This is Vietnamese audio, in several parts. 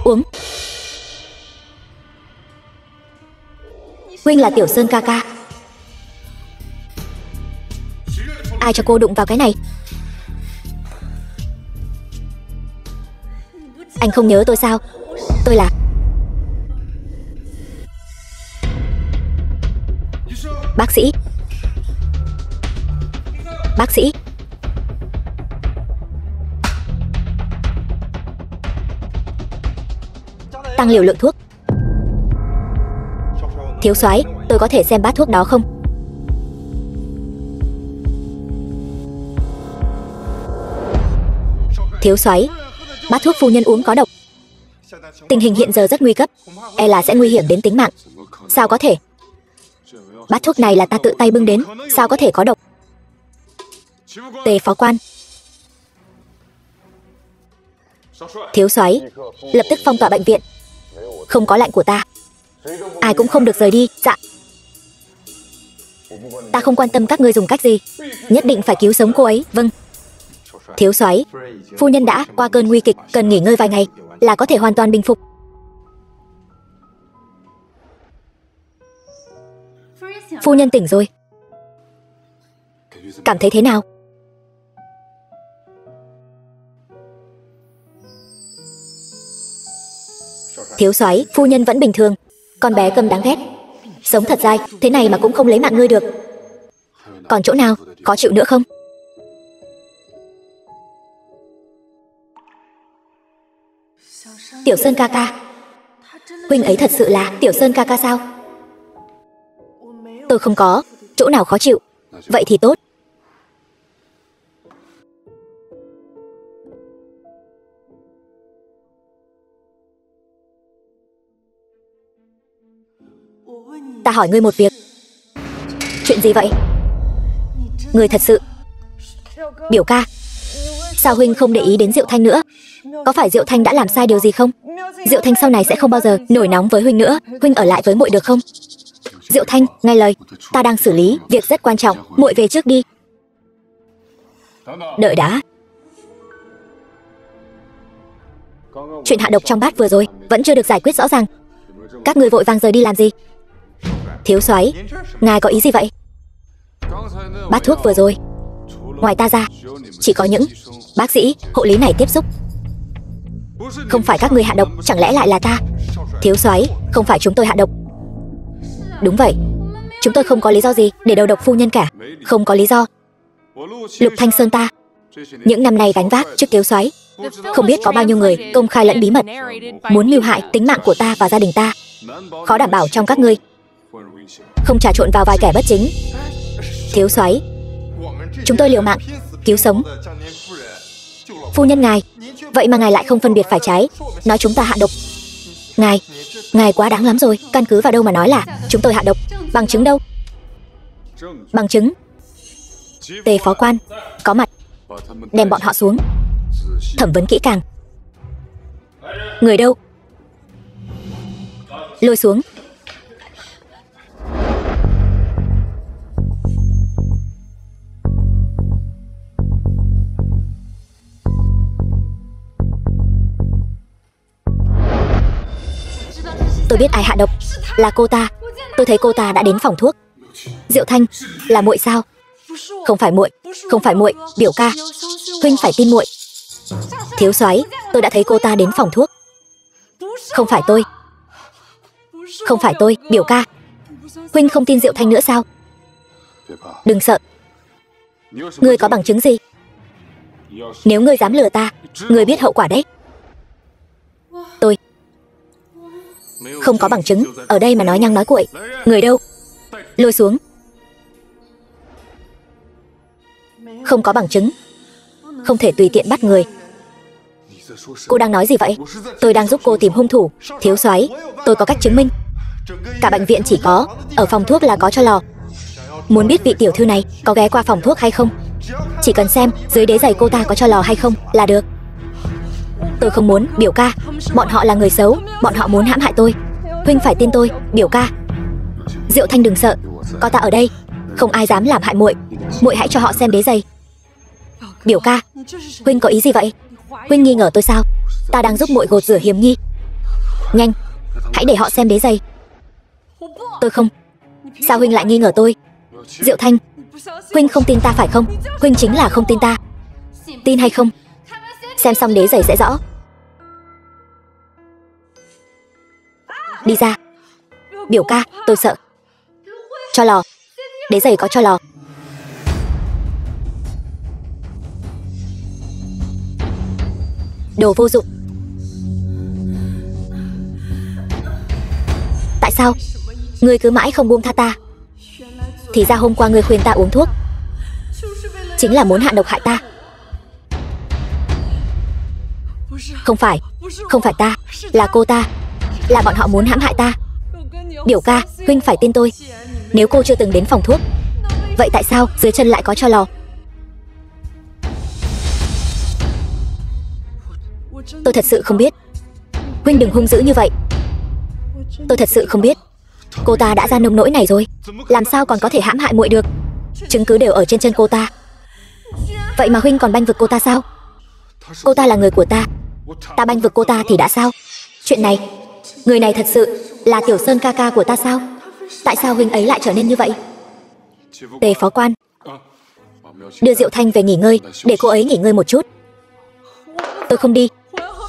Uống. Huynh là Tiểu Sơn ca ca. Ai cho cô đụng vào cái này? Anh không nhớ tôi sao? Tôi là... Bác sĩ. Bác sĩ. Tăng liều lượng thuốc. Thiếu soái, tôi có thể xem bát thuốc đó không? Thiếu soái, bát thuốc phu nhân uống có độc. Tình hình hiện giờ rất nguy cấp, e là sẽ nguy hiểm đến tính mạng. Sao có thể? Bát thuốc này là ta tự tay bưng đến, sao có thể có độc? Tề phó quan. Thiếu soái, lập tức phong tỏa bệnh viện. Không có lệnh của ta, ai cũng không được rời đi. Dạ. Ta không quan tâm các ngươi dùng cách gì, nhất định phải cứu sống cô ấy. Vâng. Thiếu soái, phu nhân đã qua cơn nguy kịch, cần nghỉ ngơi vài ngày là có thể hoàn toàn bình phục. Phu nhân tỉnh rồi. Cảm thấy thế nào? Thiếu soái, phu nhân vẫn bình thường. Con bé Cầm đáng ghét, sống thật dai, thế này mà cũng không lấy mạng ngươi được. Còn chỗ nào, có chịu nữa không? Tiểu Sơn ca ca. Huynh ấy thật sự là Tiểu Sơn ca ca sao? Tôi không có chỗ nào khó chịu. Vậy thì tốt. Ta hỏi ngươi một việc. Chuyện gì vậy? Ngươi thật sự... Biểu ca, sao huynh không để ý đến Diệu Thanh nữa? Có phải Diệu Thanh đã làm sai điều gì không? Diệu Thanh sau này sẽ không bao giờ nổi nóng với huynh nữa. Huynh ở lại với muội được không? Diệu Thanh, nghe lời, ta đang xử lý việc rất quan trọng, muội về trước đi. Đợi đã. Chuyện hạ độc trong bát vừa rồi vẫn chưa được giải quyết rõ ràng. Các người vội vàng rời đi làm gì? Thiếu soái, ngài có ý gì vậy? Bát thuốc vừa rồi, ngoài ta ra, chỉ có những bác sĩ, hộ lý này tiếp xúc. Không phải các người hạ độc, chẳng lẽ lại là ta? Thiếu soái, không phải chúng tôi hạ độc. Đúng vậy, chúng tôi không có lý do gì để đầu độc phu nhân cả. Không có lý do. Lục Thanh Sơn ta những năm nay gánh vác trước thiếu soái, không biết có bao nhiêu người công khai lẫn bí mật muốn mưu hại tính mạng của ta và gia đình ta. Khó đảm bảo trong các ngươi không trà trộn vào vài kẻ bất chính. Thiếu soái, chúng tôi liều mạng cứu sống phu nhân ngài, vậy mà ngài lại không phân biệt phải trái, nói chúng ta hạ độc. Ngài quá đáng lắm rồi. Căn cứ vào đâu mà nói là chúng tôi hạ độc? Bằng chứng đâu? Bằng chứng? Tề phó quan có mặt, đem bọn họ xuống thẩm vấn kỹ càng. Người đâu? Lôi xuống. Tôi biết ai hạ độc, là cô ta. Tôi thấy cô ta đã đến phòng thuốc. Diệu Thanh là muội sao? Không phải muội, không phải muội. Biểu ca, huynh phải tin muội. Thiếu soái, tôi đã thấy cô ta đến phòng thuốc. Không phải tôi, không phải tôi. Biểu ca, huynh không tin Diệu Thanh nữa sao? Đừng sợ. Ngươi có bằng chứng gì? Nếu ngươi dám lừa ta, ngươi biết hậu quả đấy. Tôi không có bằng chứng, ở đây mà nói nhăng nói cuội. Người đâu? Lôi xuống. Không có bằng chứng, không thể tùy tiện bắt người. Cô đang nói gì vậy? Tôi đang giúp cô tìm hung thủ. Thiếu soái, tôi có cách chứng minh. Cả bệnh viện chỉ có ở phòng thuốc là có cho lò. Muốn biết vị tiểu thư này có ghé qua phòng thuốc hay không, chỉ cần xem dưới đế giày cô ta có cho lò hay không là được. Tôi không muốn. Biểu ca, bọn họ là người xấu, bọn họ muốn hãm hại tôi. Huynh phải tin tôi. Biểu ca. Diệu Thanh đừng sợ, có ta ở đây, không ai dám làm hại muội. Muội hãy cho họ xem đế giày. Biểu ca, huynh có ý gì vậy? Huynh nghi ngờ tôi sao? Ta đang giúp muội gột rửa hiểm nghi. Nhanh, hãy để họ xem đế giày. Tôi không. Sao huynh lại nghi ngờ tôi? Diệu Thanh, huynh không tin ta phải không? Huynh chính là không tin ta. Tin hay không? Xem xong đế giày sẽ rõ. Đi ra. Biểu ca, tôi sợ. Cho lò. Đế giày có cho lò. Đồ vô dụng. Tại sao ngươi cứ mãi không buông tha ta? Thì ra hôm qua ngươi khuyên ta uống thuốc chính là muốn hạ độc hại ta. Không phải ta, là cô ta. Là bọn họ muốn hãm hại ta. Biểu ca, huynh phải tin tôi. Nếu cô chưa từng đến phòng thuốc, vậy tại sao dưới chân lại có tro lò? Tôi thật sự không biết. Huynh đừng hung dữ như vậy. Tôi thật sự không biết. Cô ta đã ra nông nỗi này rồi, làm sao còn có thể hãm hại muội được? Chứng cứ đều ở trên chân cô ta. Vậy mà huynh còn bênh vực cô ta sao? Cô ta là người của ta. Ta bênh vực cô ta thì đã sao? Chuyện này, người này thật sự là Tiểu Sơn ca ca của ta sao? Tại sao huynh ấy lại trở nên như vậy? Tề phó quan, đưa Diệu Thanh về nghỉ ngơi, để cô ấy nghỉ ngơi một chút. Tôi không đi.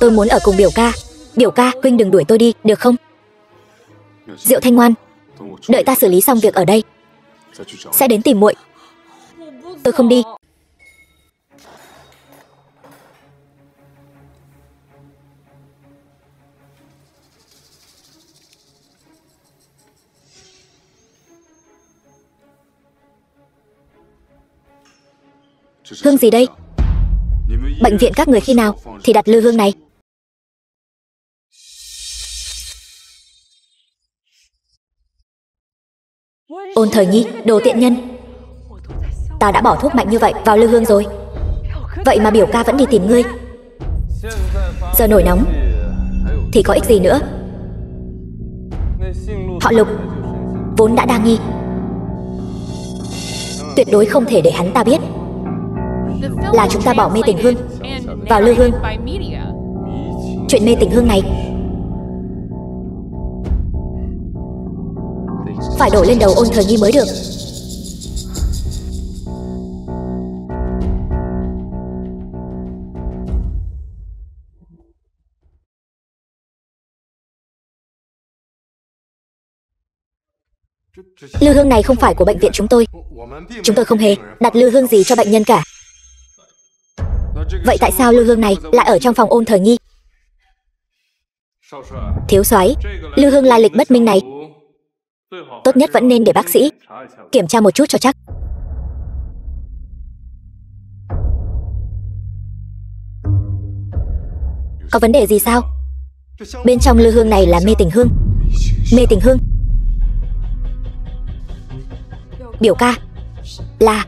Tôi muốn ở cùng biểu ca. Biểu ca, huynh đừng đuổi tôi đi, được không? Diệu Thanh ngoan, đợi ta xử lý xong việc ở đây sẽ đến tìm muội. Tôi không đi. Hương gì đây? Bệnh viện các người khi nào thì đặt lư hương này? Ôn Thời Nhi, đồ tiện nhân. Ta đã bỏ thuốc mạnh như vậy vào lư hương rồi, vậy mà biểu ca vẫn đi tìm ngươi. Giờ nổi nóng thì có ích gì nữa? Họ Lục vốn đã đa nghi, tuyệt đối không thể để hắn ta biết là chúng ta bỏ mê tình hương vào lư hương. Chuyện mê tình hương này phải đổ lên đầu Ôn Thời Nhi mới được. Lư hương này không phải của bệnh viện chúng tôi. Chúng tôi không hề đặt lư hương gì cho bệnh nhân cả. Vậy tại sao lư hương này lại ở trong phòng Ôn Thời Nhi? Thiếu soái, lư hương lai lịch bất minh này tốt nhất vẫn nên để bác sĩ kiểm tra một chút cho chắc. Có vấn đề gì sao? Bên trong lư hương này là mê tình hương. Mê tình hương? Biểu ca, là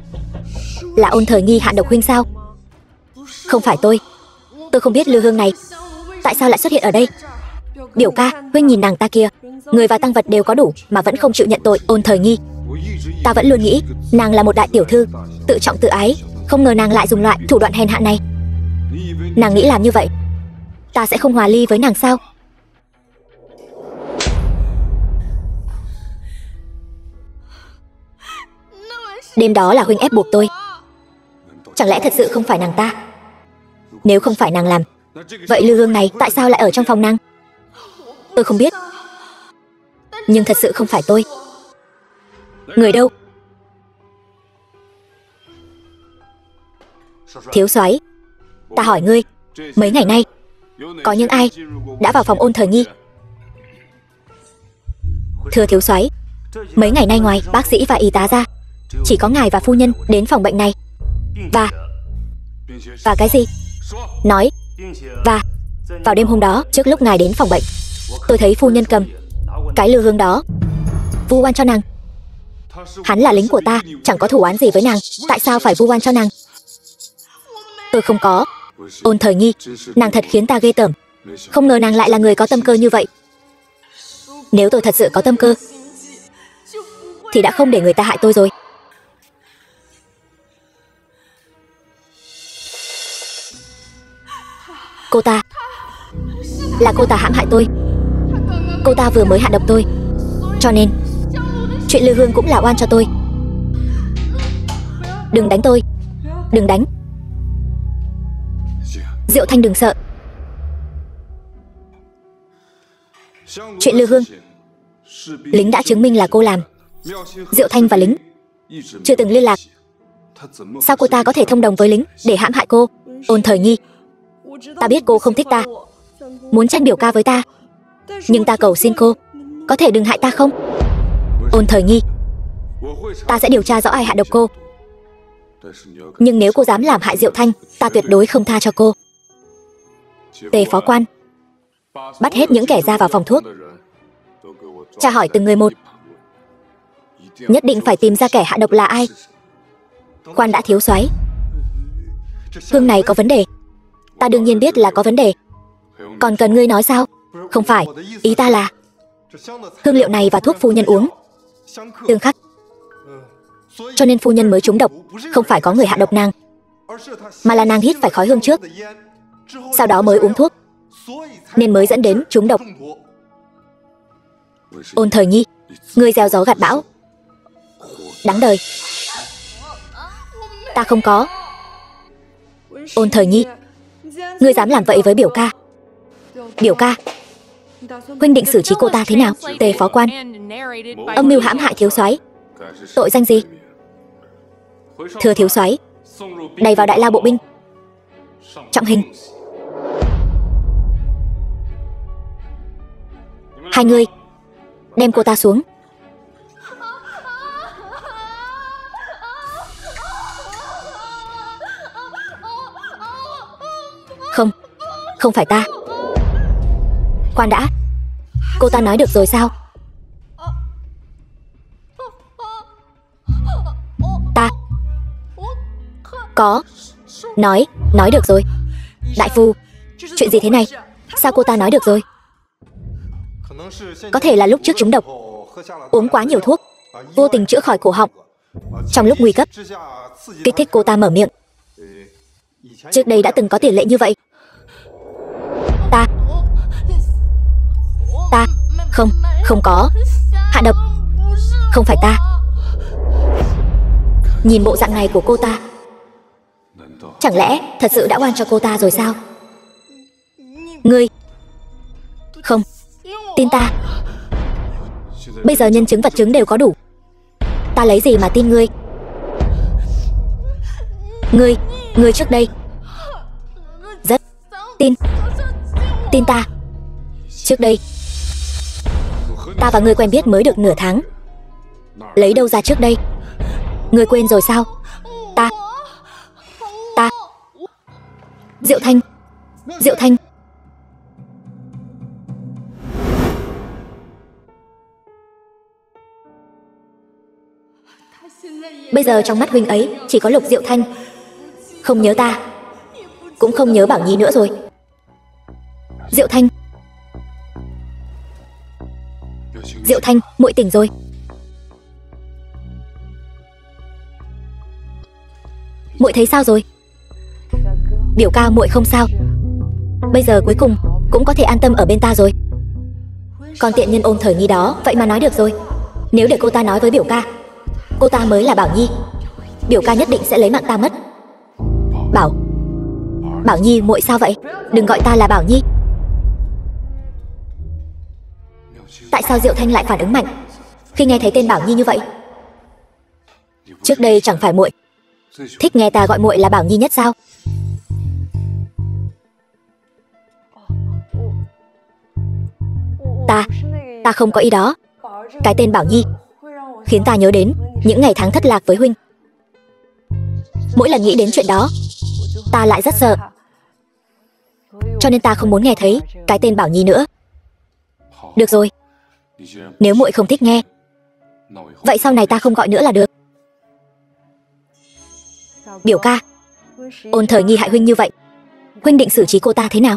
Ôn Thời Nhi hạ độc huynh sao? Không phải tôi không biết lư hương này tại sao lại xuất hiện ở đây. Biểu ca, huynh nhìn nàng ta kia, người và tăng vật đều có đủ mà vẫn không chịu nhận tội. Ôn Thời Nhi, ta vẫn luôn nghĩ nàng là một đại tiểu thư, tự trọng tự ái, không ngờ nàng lại dùng loại thủ đoạn hèn hạ này. Nàng nghĩ làm như vậy ta sẽ không hòa ly với nàng sao? Đêm đó là huynh ép buộc tôi. Chẳng lẽ thật sự không phải nàng ta? Nếu không phải nàng làm, vậy lư hương này tại sao lại ở trong phòng nàng? Tôi không biết. Nhưng thật sự không phải tôi. Người đâu? Thiếu soái, ta hỏi ngươi, mấy ngày nay có những ai đã vào phòng Ôn Thời Nhi? Thưa thiếu soái, mấy ngày nay ngoài bác sĩ và y tá ra, chỉ có ngài và phu nhân đến phòng bệnh này. Và cái gì? Nói. Và vào đêm hôm đó, trước lúc ngài đến phòng bệnh, tôi thấy phu nhân cầm cái lư hương đó vu oan cho nàng. Hắn là lính của ta, chẳng có thù oán gì với nàng, tại sao phải vu oan cho nàng? Tôi không có. Ôn Thời Nhi, nàng thật khiến ta ghê tởm. Không ngờ nàng lại là người có tâm cơ như vậy. Nếu tôi thật sự có tâm cơ thì đã không để người ta hại tôi rồi. Cô ta hãm hại tôi. Cô ta vừa mới hạ độc tôi, cho nên chuyện Lư Hương cũng là oan cho tôi. Đừng đánh tôi, đừng đánh. Diệu Thanh đừng sợ. Chuyện Lư Hương, lính đã chứng minh là cô làm. Diệu Thanh và lính chưa từng liên lạc. Sao cô ta có thể thông đồng với lính để hãm hại cô? Ôn Thời Nhi, ta biết cô không thích ta, muốn tranh biểu ca với ta, nhưng ta cầu xin cô, có thể đừng hại ta không? Ôn Thời Nhi, ta sẽ điều tra rõ ai hạ độc cô, nhưng nếu cô dám làm hại Diệu Thanh, ta tuyệt đối không tha cho cô. Tề phó quan, bắt hết những kẻ ra vào phòng thuốc, tra hỏi từng người một, nhất định phải tìm ra kẻ hạ độc là ai. Quan đã thiếu soái, hương này có vấn đề. Ta đương nhiên biết là có vấn đề, còn cần ngươi nói sao? Không phải, ý ta là hương liệu này và thuốc phu nhân uống tương khắc, cho nên phu nhân mới trúng độc. Không phải có người hạ độc nàng, mà là nàng hít phải khói hương trước, sau đó mới uống thuốc, nên mới dẫn đến trúng độc. Ôn Thời Nhi, ngươi gieo gió gặt bão, đáng đời. Ta không có. Ôn Thời Nhi, ngươi dám làm vậy với biểu ca? Biểu ca, huynh định xử trí cô ta thế nào? Tề phó quan, âm mưu hãm hại thiếu soái, tội danh gì? Thưa thiếu soái, đày vào đại lao bộ binh, trọng hình. Hai người đem cô ta xuống. Không, không phải ta. Khoan đã, cô ta nói được rồi sao? Ta có nói được rồi. Đại phu, chuyện gì thế này? Sao cô ta nói được rồi? Có thể là lúc trước trúng độc, uống quá nhiều thuốc, vô tình chữa khỏi cổ họng. Trong lúc nguy cấp, kích thích cô ta mở miệng. Trước đây đã từng có tiền lệ như vậy. Ta không có hạ độc. Không phải ta. Nhìn bộ dạng này của cô ta, chẳng lẽ thật sự đã oan cho cô ta rồi sao? Ngươi không tin ta. Bây giờ nhân chứng vật chứng đều có đủ, ta lấy gì mà tin ngươi? Ngươi trước đây rất tin ta. Trước đây ta và ngươi quen biết mới được nửa tháng, lấy đâu ra trước đây? Ngươi quên rồi sao? Ta Diệu Thanh. Bây giờ trong mắt huynh ấy chỉ có Lục Diệu Thanh, không nhớ ta, cũng không nhớ Bảo Nhi nữa rồi. Diệu Thanh, muội tỉnh rồi. Muội thấy sao rồi? Biểu ca, muội không sao. Bây giờ cuối cùng cũng có thể an tâm ở bên ta rồi. Còn tiện nhân Ôn Thời Nhi đó vậy mà nói được rồi. Nếu để cô ta nói với biểu ca cô ta mới là Bảo Nhi, biểu ca nhất định sẽ lấy mạng ta mất. Bảo Nhi, muội sao vậy? Đừng gọi ta là Bảo Nhi. Tại sao Diệu Thanh lại phản ứng mạnh khi nghe thấy tên Bảo Nhi như vậy? Trước đây chẳng phải muội thích nghe ta gọi muội là Bảo Nhi nhất sao? Ta không có ý đó. Cái tên Bảo Nhi khiến ta nhớ đến những ngày tháng thất lạc với huynh. Mỗi lần nghĩ đến chuyện đó, ta lại rất sợ, cho nên ta không muốn nghe thấy cái tên Bảo Nhi nữa. Được rồi, nếu muội không thích nghe, vậy sau này ta không gọi nữa là được. Biểu ca, Ôn Thời Nhi hại huynh như vậy, huynh định xử trí cô ta thế nào?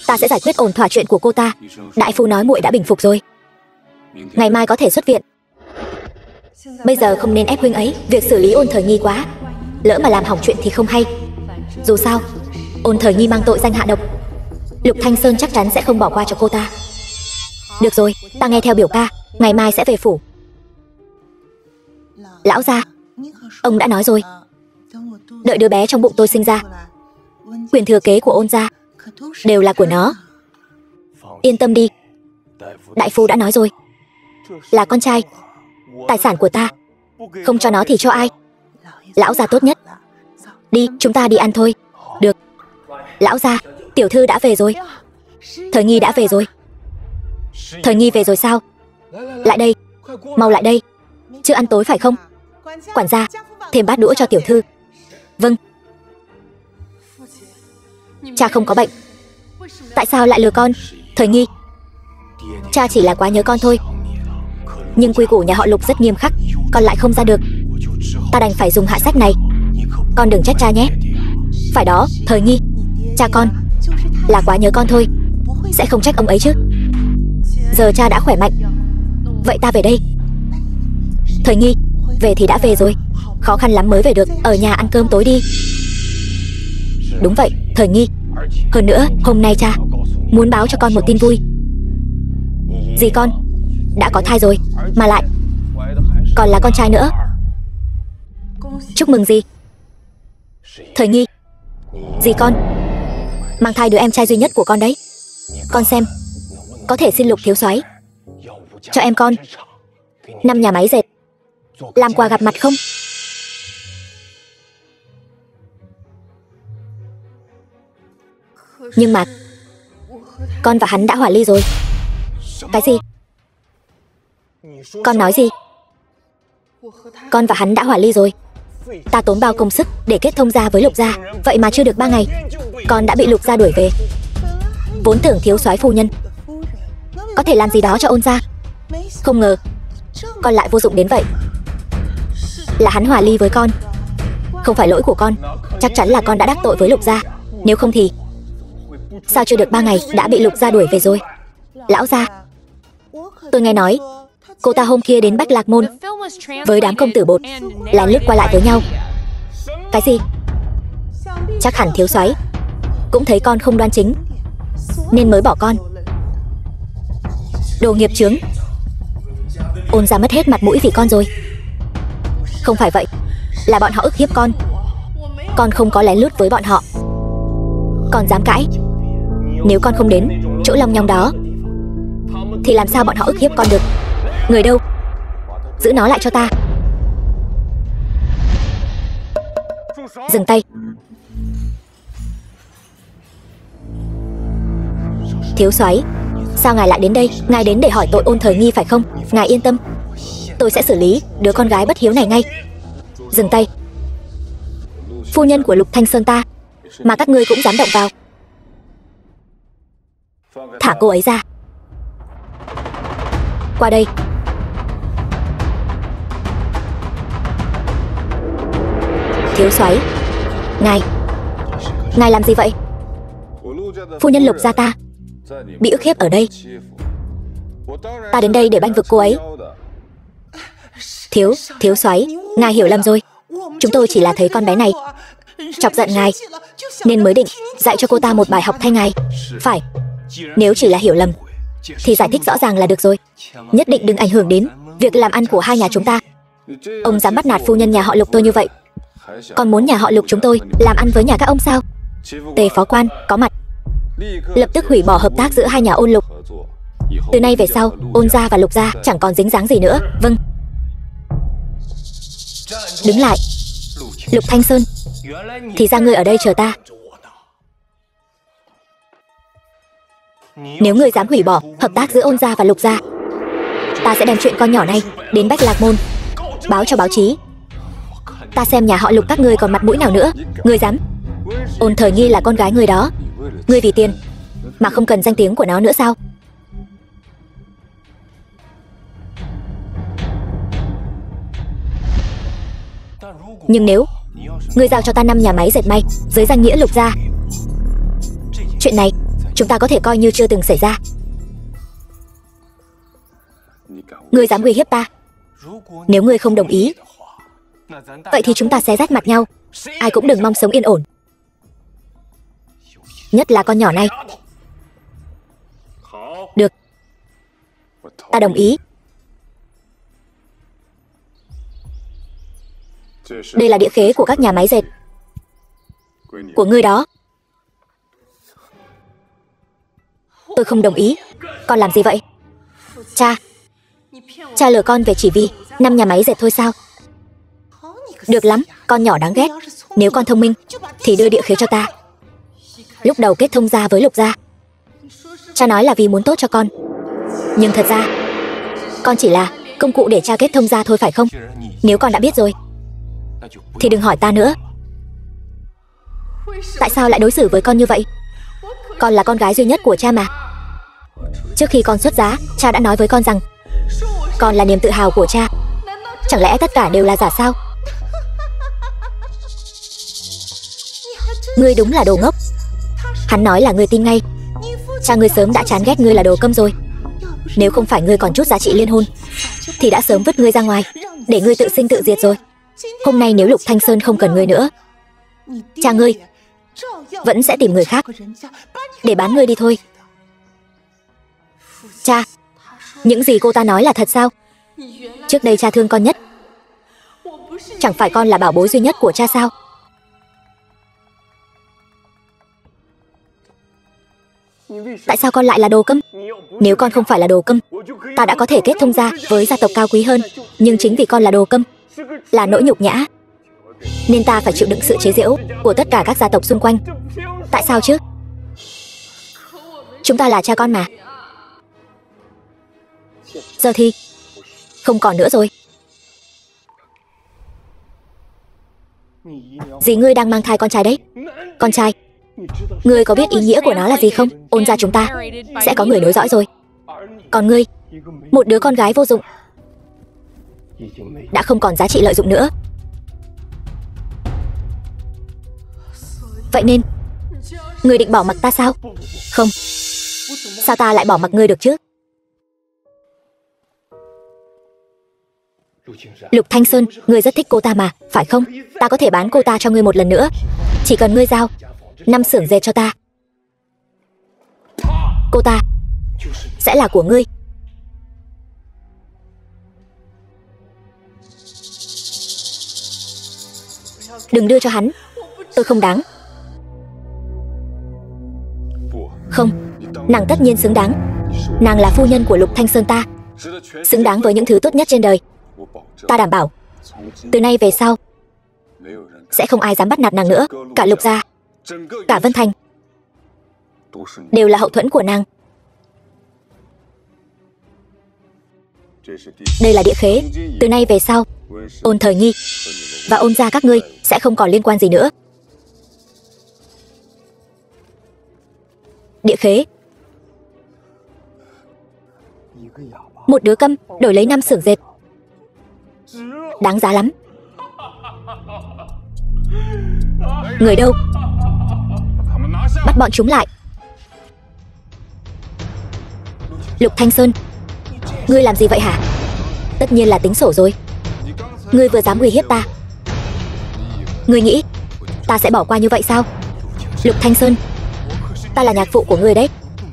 Ta sẽ giải quyết ổn thỏa chuyện của cô ta. Đại phu nói muội đã bình phục rồi, ngày mai có thể xuất viện. Bây giờ không nên ép huynh ấy việc xử lý Ôn Thời Nhi quá, lỡ mà làm hỏng chuyện thì không hay. Dù sao, Ôn Thời Nhi mang tội danh hạ độc, Lục Thanh Sơn chắc chắn sẽ không bỏ qua cho cô ta. Được rồi, ta nghe theo biểu ca, ngày mai sẽ về phủ. Lão gia, ông đã nói rồi, đợi đứa bé trong bụng tôi sinh ra, quyền thừa kế của Ôn gia đều là của nó. Yên tâm đi, đại phu đã nói rồi, là con trai, tài sản của ta, không cho nó thì cho ai? Lão gia tốt nhất. Đi, chúng ta đi ăn thôi. Được. Lão gia, tiểu thư đã về rồi. Thời nghi đã về rồi. Thời nghi về rồi sao? Lại đây, mau lại đây. Chưa ăn tối phải không? Quản gia, thêm bát đũa cho tiểu thư. Vâng. Cha không có bệnh. Tại sao lại lừa con? Thời nghi, cha chỉ là quá nhớ con thôi. Nhưng quy củ nhà họ Lục rất nghiêm khắc, con lại không ra được. Ta đành phải dùng hạ sách này. Con đừng trách cha nhé. Phải đó, Thời nghi, cha con là quá nhớ con thôi, sẽ không trách ông ấy chứ. Giờ cha đã khỏe mạnh, vậy ta về đây. Thời nghi, về thì đã về rồi, khó khăn lắm mới về được, ở nhà ăn cơm tối đi. Đúng vậy, Thời nghi. Hơn nữa, hôm nay cha muốn báo cho con một tin vui. Gì con? Đã có thai rồi, mà lại còn là con trai nữa. Chúc mừng gì? Thời nghi, gì con? Mang thai đứa em trai duy nhất của con đấy. Con xem, có thể xin Lục thiếu soái cho em con 5 nhà máy dệt làm quà gặp mặt không? Nhưng mà con và hắn đã hòa ly rồi. Cái gì? Con nói gì? Con và hắn đã hòa ly rồi. Ta tốn bao công sức để kết thông gia với Lục gia, vậy mà chưa được 3 ngày con đã bị Lục gia đuổi về. Vốn tưởng thiếu soái phu nhân có thể làm gì đó cho Ôn gia, không ngờ con lại vô dụng đến vậy. Là hắn hòa ly với con, không phải lỗi của con. Chắc chắn là con đã đắc tội với Lục gia. Nếu không thì sao chưa được 3 ngày đã bị Lục gia đuổi về rồi? Lão gia, tôi nghe nói cô ta hôm kia đến Bách Lạc Môn với đám công tử bột, lén lút qua lại với nhau. Cái gì? Chắc hẳn thiếu soái cũng thấy con không đoan chính nên mới bỏ con. Đồ nghiệp chướng, Ôn gia mất hết mặt mũi vì con rồi. Không phải vậy, là bọn họ ức hiếp con. Con không có lén lút với bọn họ. Con dám cãi? Nếu con không đến chỗ Long Nhong đó thì làm sao bọn họ ức hiếp con được? Người đâu? Giữ nó lại cho ta. Dừng tay. Thiếu soái, sao ngài lại đến đây? Ngài đến để hỏi tội Ôn Thời nghi phải không? Ngài yên tâm, tôi sẽ xử lý đứa con gái bất hiếu này ngay. Dừng tay. Phu nhân của Lục Thanh Sơn ta mà các ngươi cũng dám động vào. Thả cô ấy ra. Qua đây. Thiếu soái, ngài làm gì vậy? Phu nhân Lục gia ta bị ức hiếp ở đây. Ta đến đây để bênh vực cô ấy. Thiếu soái, ngài hiểu lầm rồi. Chúng tôi chỉ là thấy con bé này chọc giận ngài nên mới định dạy cho cô ta một bài học thay ngài. Phải, nếu chỉ là hiểu lầm thì giải thích rõ ràng là được rồi. Nhất định đừng ảnh hưởng đến việc làm ăn của hai nhà chúng ta. Ông dám bắt nạt phu nhân nhà họ Lục tôi như vậy, còn muốn nhà họ Lục chúng tôi làm ăn với nhà các ông sao? Tề phó quan có mặt, lập tức hủy bỏ hợp tác giữa hai nhà Ôn Lục. Từ nay về sau, Ôn gia và Lục gia chẳng còn dính dáng gì nữa. Vâng. Đứng lại. Lục Thanh Sơn, thì ra ngươi ở đây chờ ta. Nếu ngươi dám hủy bỏ hợp tác giữa Ôn gia và Lục gia, ta sẽ đem chuyện con nhỏ này đến Bách Lạc Môn báo cho báo chí. Ta xem nhà họ Lục các ngươi còn mặt mũi nào nữa. Ngươi dám? Ôn Thời nghi là con gái ngươi đó. Ngươi vì tiền mà không cần danh tiếng của nó nữa sao? Nhưng nếu ngươi giao cho ta 5 nhà máy dệt may dưới danh nghĩa Lục gia, chuyện này chúng ta có thể coi như chưa từng xảy ra. Ngươi dám uy hiếp ta? Nếu ngươi không đồng ý, vậy thì chúng ta xé rách mặt nhau, ai cũng đừng mong sống yên ổn. Nhất là con nhỏ này. Được, Ta đồng ý. Đây là địa khế của các nhà máy dệt. Của ngươi đó. Tôi không đồng ý. Con làm gì vậy? Cha. Cha lừa con về chỉ vì 5 nhà máy dệt thôi sao? Được lắm, con nhỏ đáng ghét. Nếu con thông minh thì đưa địa khế cho ta. Lúc đầu kết thông gia với Lục gia, cha nói là vì muốn tốt cho con. Nhưng thật ra con chỉ là công cụ để cha kết thông gia thôi phải không? Nếu con đã biết rồi thì đừng hỏi ta nữa. Tại sao lại đối xử với con như vậy? Con là con gái duy nhất của cha mà. Trước khi con xuất giá, cha đã nói với con rằng con là niềm tự hào của cha. Chẳng lẽ tất cả đều là giả sao? Ngươi đúng là đồ ngốc. Hắn nói là ngươi tin ngay. Cha ngươi sớm đã chán ghét ngươi là đồ câm rồi. Nếu không phải ngươi còn chút giá trị liên hôn thì đã sớm vứt ngươi ra ngoài, để ngươi tự sinh tự diệt rồi. Hôm nay nếu Lục Thanh Sơn không cần ngươi nữa, cha ngươi vẫn sẽ tìm người khác để bán ngươi đi thôi. Cha, những gì cô ta nói là thật sao? Trước đây cha thương con nhất. Chẳng phải con là bảo bối duy nhất của cha sao? Tại sao con lại là đồ câm? Nếu con không phải là đồ câm, ta đã có thể kết thông gia với gia tộc cao quý hơn. Nhưng chính vì con là đồ câm, là nỗi nhục nhã, nên ta phải chịu đựng sự chế giễu của tất cả các gia tộc xung quanh. Tại sao chứ? Chúng ta là cha con mà. Giờ thì không còn nữa rồi. Dì ngươi đang mang thai con trai đấy. Con trai. Ngươi có biết ý nghĩa của nó là gì không? Ôn gia chúng ta sẽ có người nối dõi rồi. Còn ngươi, một đứa con gái vô dụng, đã không còn giá trị lợi dụng nữa. Vậy nên ngươi định bỏ mặc ta sao? Không. Sao ta lại bỏ mặc ngươi được chứ? Lục Thanh Sơn, ngươi rất thích cô ta mà, phải không? Ta có thể bán cô ta cho ngươi một lần nữa. Chỉ cần ngươi giao 5 xưởng dệt cho ta, cô ta sẽ là của ngươi. Đừng đưa cho hắn. Tôi không đáng. Không, nàng tất nhiên xứng đáng. Nàng là phu nhân của Lục Thanh Sơn ta, xứng đáng với những thứ tốt nhất trên đời. Ta đảm bảo, từ nay về sau sẽ không ai dám bắt nạt nàng nữa. Cả Lục gia, cả Vân Thành đều là hậu thuẫn của nàng. Đây là địa khế. Từ nay về sau, Ôn Thời Nghi và Ôn gia các ngươi sẽ không còn liên quan gì nữa. Địa khế. Một đứa câm đổi lấy 5 xưởng dệt, đáng giá lắm. Người đâu? Bắt bọn chúng lại. Lục Thanh Sơn, ngươi làm gì vậy hả? Tất nhiên là tính sổ rồi. Ngươi vừa dám uy hiếp ta. Ngươi nghĩ ta sẽ bỏ qua như vậy sao? Lục Thanh Sơn, ta là nhạc phụ của ngươi đấy.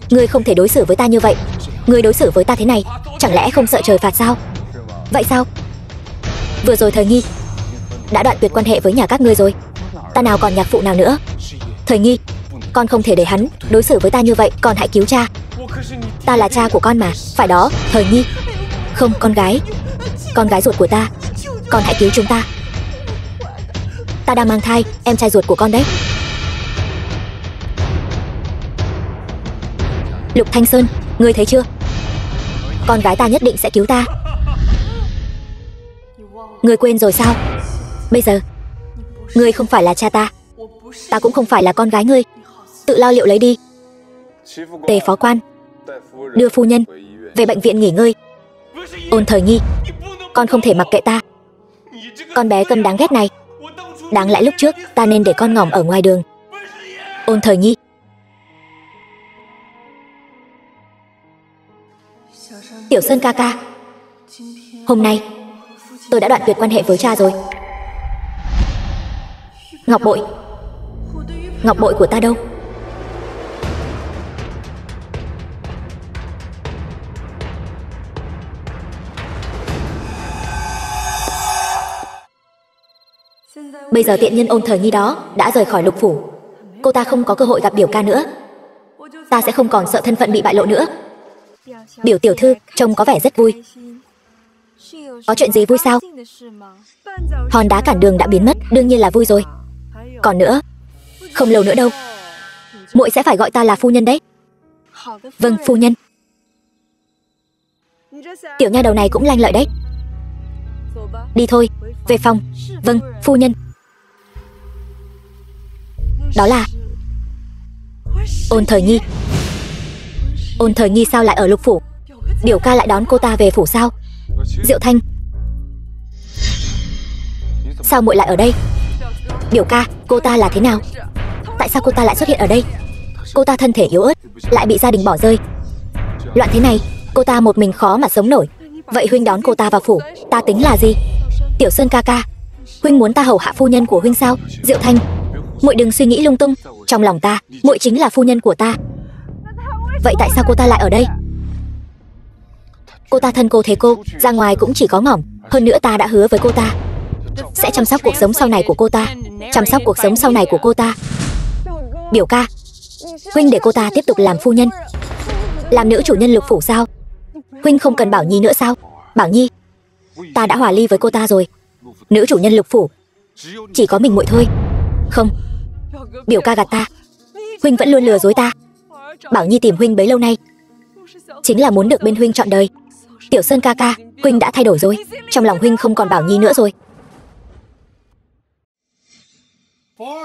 Ngươi không thể đối xử với ta như vậy. Ngươi đối xử với ta thế này, chẳng lẽ không sợ trời phạt sao? Vậy sao? Vừa rồi Thời Nghi đã đoạn tuyệt quan hệ với nhà các ngươi rồi. Ta nào còn nhạc phụ nào nữa. Thời Nghi, con không thể để hắn đối xử với ta như vậy. Con hãy cứu cha. Ta là cha của con mà. Phải đó, Thời Nghi. Không, con gái ruột của ta. Con hãy cứu chúng ta. Ta đang mang thai em trai ruột của con đấy. Lục Thanh Sơn, ngươi thấy chưa? Con gái ta nhất định sẽ cứu ta. Ngươi quên rồi sao? Bây giờ ngươi không phải là cha ta, ta cũng không phải là con gái ngươi. Tự lo liệu lấy đi. Tề phó quan, đưa phu nhân về bệnh viện nghỉ ngơi. Ôn Thời Nghi, con không thể mặc kệ ta. Con bé câm đáng ghét này. Đáng lẽ lúc trước ta nên để con ngỏm ở ngoài đường. Ôn Thời Nghi. Tiểu Sơn ca ca, hôm nay tôi đã đoạn tuyệt quan hệ với cha rồi. Ngọc bội. Ngọc bội của ta đâu? Bây giờ tiện nhân Ôn Thời Nhi đó đã rời khỏi Lục phủ. Cô ta không có cơ hội gặp biểu ca nữa. Ta sẽ không còn sợ thân phận bị bại lộ nữa. Biểu tiểu thư trông có vẻ rất vui. Có chuyện gì vui sao? Hòn đá cản đường đã biến mất, đương nhiên là vui rồi. Còn nữa, không lâu nữa đâu, muội sẽ phải gọi ta là phu nhân đấy. Vâng, phu nhân. Tiểu nha đầu này cũng lanh lợi đấy. Đi thôi, về phòng. Vâng, phu nhân. Đó là Ôn Thời Nhi. Ôn Thời Nhi sao lại ở Lục phủ? Biểu ca lại đón cô ta về phủ sao? Diệu Thanh, sao muội lại ở đây? Biểu ca, cô ta là thế nào? Tại sao cô ta lại xuất hiện ở đây? Cô ta thân thể yếu ớt, lại bị gia đình bỏ rơi. Loạn thế này, cô ta một mình khó mà sống nổi. Vậy huynh đón cô ta vào phủ, ta tính là gì? Tiểu Sơn ca ca, huynh muốn ta hầu hạ phu nhân của huynh sao? Diệu Thanh, muội đừng suy nghĩ lung tung. Trong lòng ta, muội chính là phu nhân của ta. Vậy tại sao cô ta lại ở đây? Cô ta thân cô thế cô, ra ngoài cũng chỉ có ngỏng. Hơn nữa ta đã hứa với cô ta sẽ chăm sóc cuộc sống sau này của cô ta. Chăm sóc cuộc sống sau này của cô ta. Biểu ca, huynh để cô ta tiếp tục làm phu nhân, làm nữ chủ nhân Lục phủ sao? Huynh không cần Bảo Nhi nữa sao? Bảo Nhi, ta đã hòa ly với cô ta rồi. Nữ chủ nhân Lục phủ chỉ có mình muội thôi. Không, biểu ca gạt ta. Huynh vẫn luôn lừa dối ta. Bảo Nhi tìm huynh bấy lâu nay chính là muốn được bên huynh trọn đời. Tiểu Sơn ca ca, huynh đã thay đổi rồi. Trong lòng huynh không còn Bảo Nhi nữa rồi.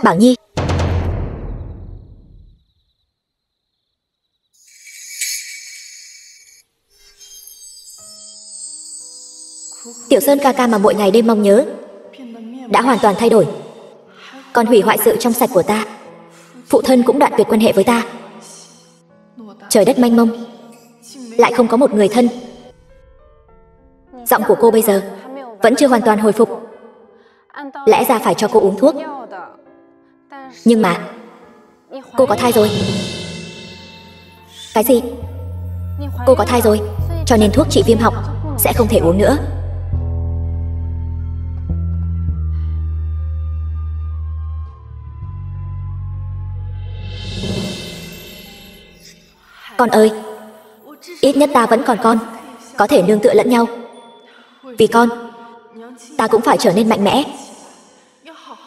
Bảo Nhi. Tiểu Sơn ca ca mà mỗi ngày đêm mong nhớ đã hoàn toàn thay đổi, còn hủy hoại sự trong sạch của ta. Phụ thân cũng đoạn tuyệt quan hệ với ta. Trời đất mênh mông, lại không có một người thân. Giọng của cô bây giờ vẫn chưa hoàn toàn hồi phục. Lẽ ra phải cho cô uống thuốc, nhưng mà cô có thai rồi. Cái gì? Cô có thai rồi, cho nên thuốc trị viêm họng sẽ không thể uống nữa. Con ơi, ít nhất ta vẫn còn con, có thể nương tựa lẫn nhau. Vì con, ta cũng phải trở nên mạnh mẽ,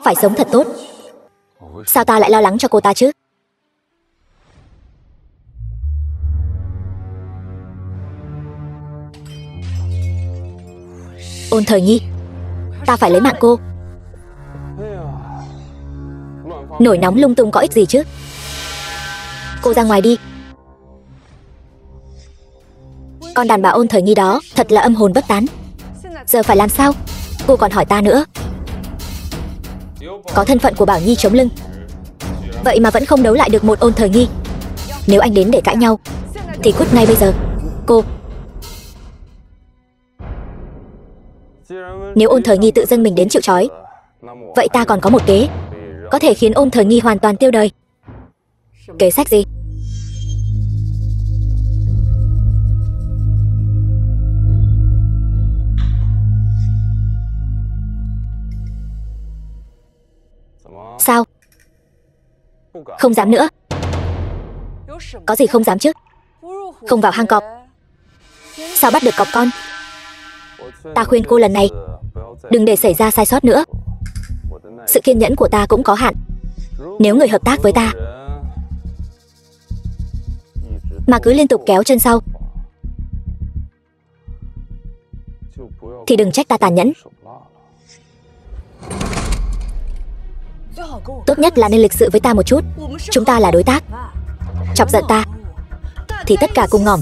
phải sống thật tốt. Sao ta lại lo lắng cho cô ta chứ? Ôn Thời Nhi, ta phải lấy mạng cô. Nổi nóng lung tung có ích gì chứ? Cô ra ngoài đi. Con đàn bà Ôn Thời Nhi đó thật là âm hồn bất tán. Giờ phải làm sao? Cô còn hỏi ta nữa. Có thân phận của Bảo Nhi chống lưng, vậy mà vẫn không đấu lại được một Ôn Thời Nhi. Nếu anh đến để cãi nhau thì cút ngay bây giờ. Cô, nếu Ôn Thời Nhi tự dưng mình đến chịu trói, vậy ta còn có một kế có thể khiến Ôn Thời Nhi hoàn toàn tiêu đời. Kế sách gì? Sao? Không dám nữa? Có gì không dám chứ? Không vào hang cọp, sao bắt được cọp con? Ta khuyên cô lần này đừng để xảy ra sai sót nữa. Sự kiên nhẫn của ta cũng có hạn. Nếu người hợp tác với ta mà cứ liên tục kéo chân sau thì đừng trách ta tàn nhẫn. Tốt nhất là nên lịch sự với ta một chút. Chúng ta là đối tác. Chọc giận ta thì tất cả cùng ngỏm.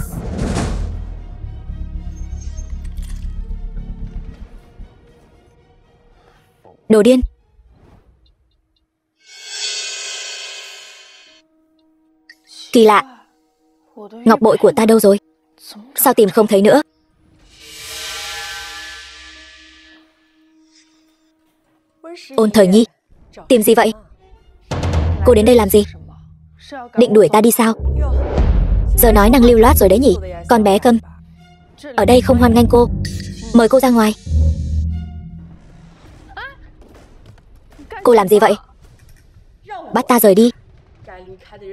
Đồ điên. Kỳ lạ, ngọc bội của ta đâu rồi? Sao tìm không thấy nữa? Ôn Thời Nhi, tìm gì vậy? Cô đến đây làm gì? Định đuổi ta đi sao? Giờ nói năng lưu loát rồi đấy nhỉ? Con bé Câm, ở đây không hoan nghênh cô. Mời cô ra ngoài. Cô làm gì vậy? Bắt ta rời đi.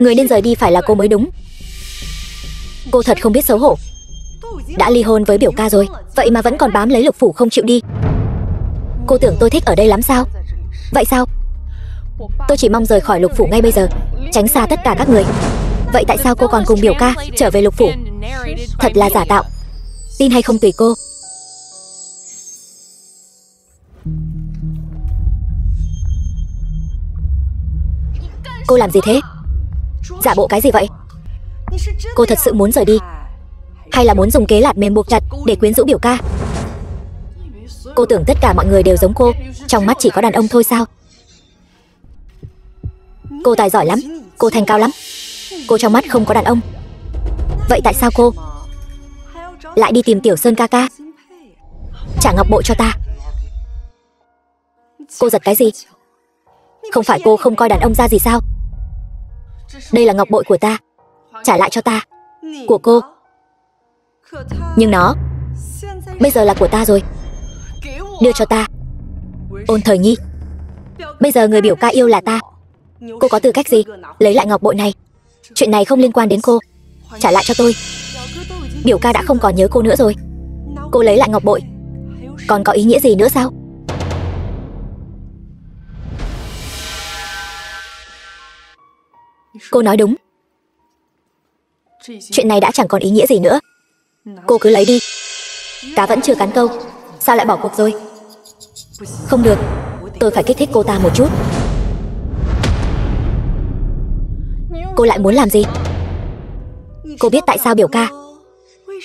Người nên rời đi phải là cô mới đúng. Cô thật không biết xấu hổ. Đã ly hôn với biểu ca rồi, vậy mà vẫn còn bám lấy Lục phủ không chịu đi. Cô tưởng tôi thích ở đây lắm sao? Vậy sao? Tôi chỉ mong rời khỏi Lục phủ ngay bây giờ, tránh xa tất cả các người. Vậy tại sao cô còn cùng biểu ca trở về Lục phủ? Thật là giả tạo. Tin hay không tùy cô. Cô làm gì thế? Giả bộ cái gì vậy? Cô thật sự muốn rời đi, hay là muốn dùng kế lạt mềm buộc chặt để quyến rũ biểu ca? Cô tưởng tất cả mọi người đều giống cô, trong mắt chỉ có đàn ông thôi sao? Cô tài giỏi lắm, cô thanh cao lắm, cô trong mắt không có đàn ông. Vậy tại sao cô lại đi tìm Tiểu Sơn ca ca? Trả ngọc bội cho ta. Cô giật cái gì? Không phải cô không coi đàn ông ra gì sao? Đây là ngọc bội của ta, trả lại cho ta. Của cô. Nhưng nó bây giờ là của ta rồi. Đưa cho ta. Ôn Thời Nhi, bây giờ người biểu ca yêu là ta. Cô có tư cách gì lấy lại ngọc bội này? Chuyện này không liên quan đến cô. Trả lại cho tôi. Biểu ca đã không còn nhớ cô nữa rồi. Cô lấy lại ngọc bội còn có ý nghĩa gì nữa sao? Cô nói đúng. Chuyện này đã chẳng còn ý nghĩa gì nữa. Cô cứ lấy đi. Cá vẫn chưa cắn câu, sao lại bỏ cuộc rồi? Không được, tôi phải kích thích cô ta một chút. Cô lại muốn làm gì? Cô biết tại sao biểu ca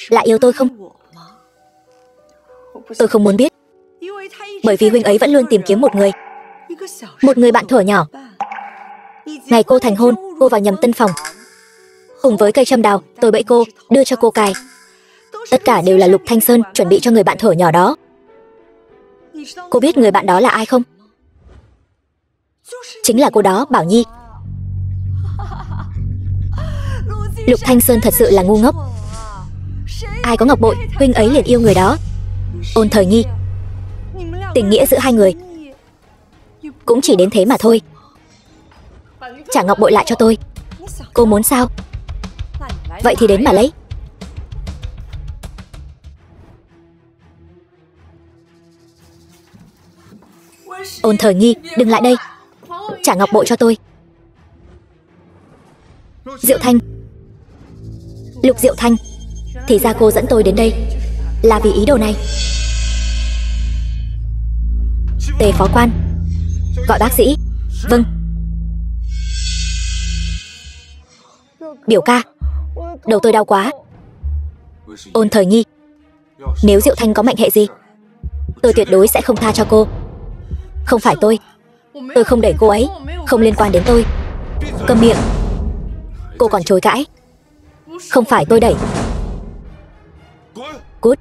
lại yêu tôi không? Tôi không muốn biết. Bởi vì huynh ấy vẫn luôn tìm kiếm một người bạn thuở nhỏ. Ngày cô thành hôn, cô vào nhầm tân phòng. Cùng với cây châm đào, tôi bẫy cô, đưa cho cô cài. Tất cả đều là Lục Thanh Sơn chuẩn bị cho người bạn thuở nhỏ đó. Cô biết người bạn đó là ai không? Chính là cô đó, Bảo Nhi. Lục Thanh Sơn thật sự là ngu ngốc. Ai có ngọc bội, huynh ấy liền yêu người đó. Ôn Thời Nhi, tình nghĩa giữa hai người cũng chỉ đến thế mà thôi. Trả ngọc bội lại cho tôi. Cô muốn sao? Vậy thì đến mà lấy. Ôn Thời Nhi, đừng lại đây. Trả ngọc bội cho tôi. Diệu Thanh, Lục Diệu Thanh, thì ra cô dẫn tôi đến đây là vì ý đồ này. Tề phó quan, gọi bác sĩ. Vâng. Biểu ca, đầu tôi đau quá. Ôn Thời Nhi, nếu Diệu Thanh có mệnh hệ gì, tôi tuyệt đối sẽ không tha cho cô. Không phải tôi không đẩy cô ấy, không liên quan đến tôi. Câm miệng. Cô còn chối cãi. Không phải tôi đẩy. Cút.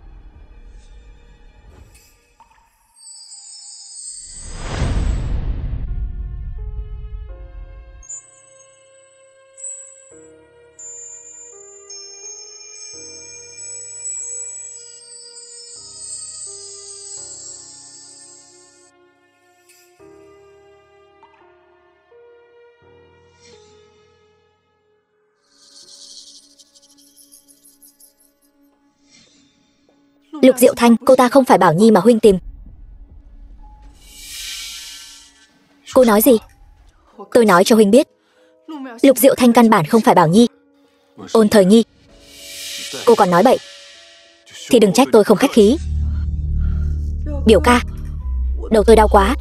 Lục Diệu Thanh, cô ta không phải Bảo Nhi mà huynh tìm. Cô nói gì? Tôi nói cho huynh biết, Lục Diệu Thanh căn bản không phải Bảo Nhi. Ôn Thời Nhi, cô còn nói bậy thì đừng trách tôi không khách khí. Biểu ca, đầu tôi đau quá.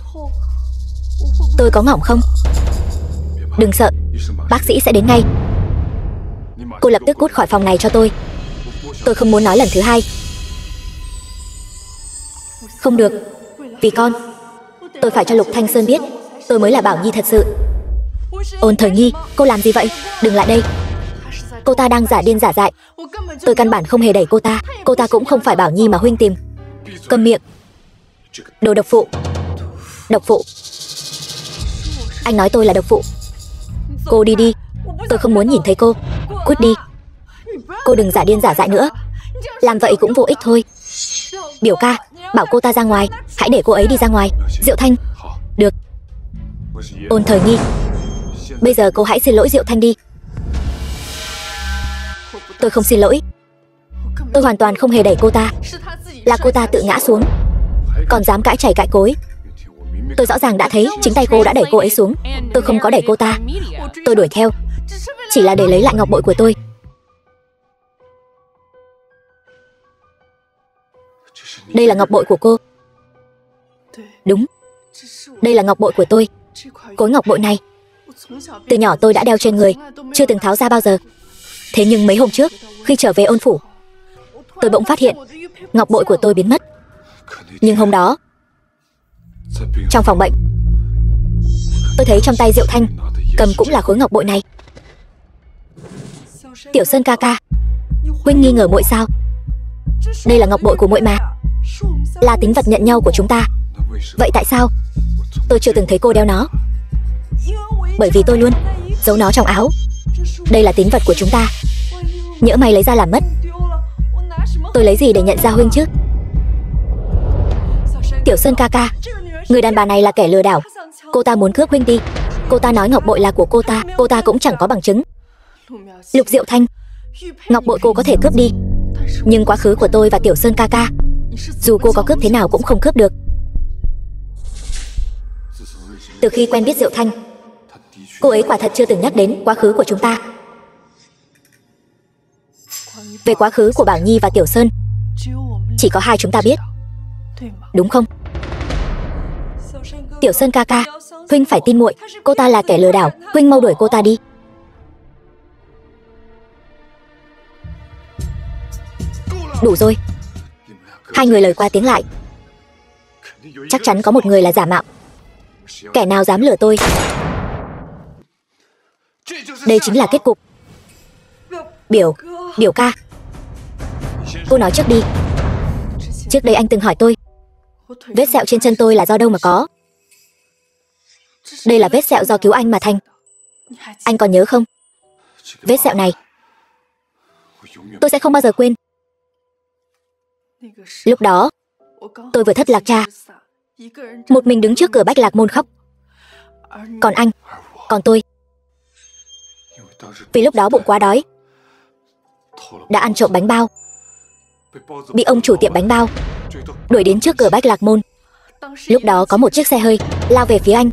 Tôi có ngỏm không? Đừng sợ, bác sĩ sẽ đến ngay. Cô lập tức cút khỏi phòng này cho tôi. Tôi không muốn nói lần thứ hai. Không được, vì con, tôi phải cho Lục Thanh Sơn biết tôi mới là Bảo Nhi thật sự. Ôn Thời Nhi, cô làm gì vậy? Đừng lại đây. Cô ta đang giả điên giả dại. Tôi căn bản không hề đẩy cô ta. Cô ta cũng không phải Bảo Nhi mà huynh tìm. Câm miệng. Đồ độc phụ. Độc phụ. Anh nói tôi là độc phụ. Cô đi đi, tôi không muốn nhìn thấy cô. Cút đi. Cô đừng giả điên giả dại nữa. Làm vậy cũng vô ích thôi. Biểu ca, bảo cô ta ra ngoài. Hãy để cô ấy đi ra ngoài. Diệu Thanh. Được. Ôn Thời Nghi, bây giờ cô hãy xin lỗi Diệu Thanh đi. Tôi không xin lỗi. Tôi hoàn toàn không hề đẩy cô ta. Là cô ta tự ngã xuống, còn dám cãi chảy cãi cối. Tôi rõ ràng đã thấy chính tay cô đã đẩy cô ấy xuống. Tôi không có đẩy cô ta. Tôi đuổi theo chỉ là để lấy lại ngọc bội của tôi. Đây là ngọc bội của cô. Đúng, đây là ngọc bội của tôi. Khối ngọc bội này từ nhỏ tôi đã đeo trên người, chưa từng tháo ra bao giờ. Thế nhưng mấy hôm trước, khi trở về Ôn phủ, tôi bỗng phát hiện ngọc bội của tôi biến mất. Nhưng hôm đó, trong phòng bệnh, tôi thấy trong tay Diệu Thanh cầm cũng là khối ngọc bội này. Tiểu Sơn ca ca, huynh nghi ngờ muội sao? Đây là ngọc bội của muội mà, là tín vật nhận nhau của chúng ta. Vậy tại sao tôi chưa từng thấy cô đeo nó? Bởi vì tôi luôn giấu nó trong áo. Đây là tín vật của chúng ta, nhỡ may lấy ra làm mất, tôi lấy gì để nhận ra huynh chứ? Tiểu Sơn ca ca, người đàn bà này là kẻ lừa đảo. Cô ta muốn cướp huynh đi. Cô ta nói ngọc bội là của cô ta cũng chẳng có bằng chứng. Lục Diệu Thanh, ngọc bội cô có thể cướp đi, nhưng quá khứ của tôi và Tiểu Sơn ca ca, dù cô có cướp thế nào cũng không cướp được. Từ khi quen biết Diệu Thanh, cô ấy quả thật chưa từng nhắc đến quá khứ của chúng ta. Về quá khứ của Bảo Nhi và Tiểu Sơn, chỉ có hai chúng ta biết, đúng không? Tiểu Sơn ca ca, huynh phải tin muội, cô ta là kẻ lừa đảo, huynh mau đuổi cô ta đi. Đủ rồi. Hai người lời qua tiếng lại. Chắc chắn có một người là giả mạo. Kẻ nào dám lừa tôi? Đây chính là kết cục. Biểu ca, cô nói trước đi. Trước đây anh từng hỏi tôi, vết sẹo trên chân tôi là do đâu mà có. Đây là vết sẹo do cứu anh mà thành. Anh còn nhớ không? Vết sẹo này tôi sẽ không bao giờ quên. Lúc đó tôi vừa thất lạc cha, một mình đứng trước cửa Bách Lạc Môn khóc. Còn anh, còn tôi, vì lúc đó bụng quá đói, đã ăn trộm bánh bao, bị ông chủ tiệm bánh bao đuổi đến trước cửa Bách Lạc Môn. Lúc đó có một chiếc xe hơi lao về phía anh.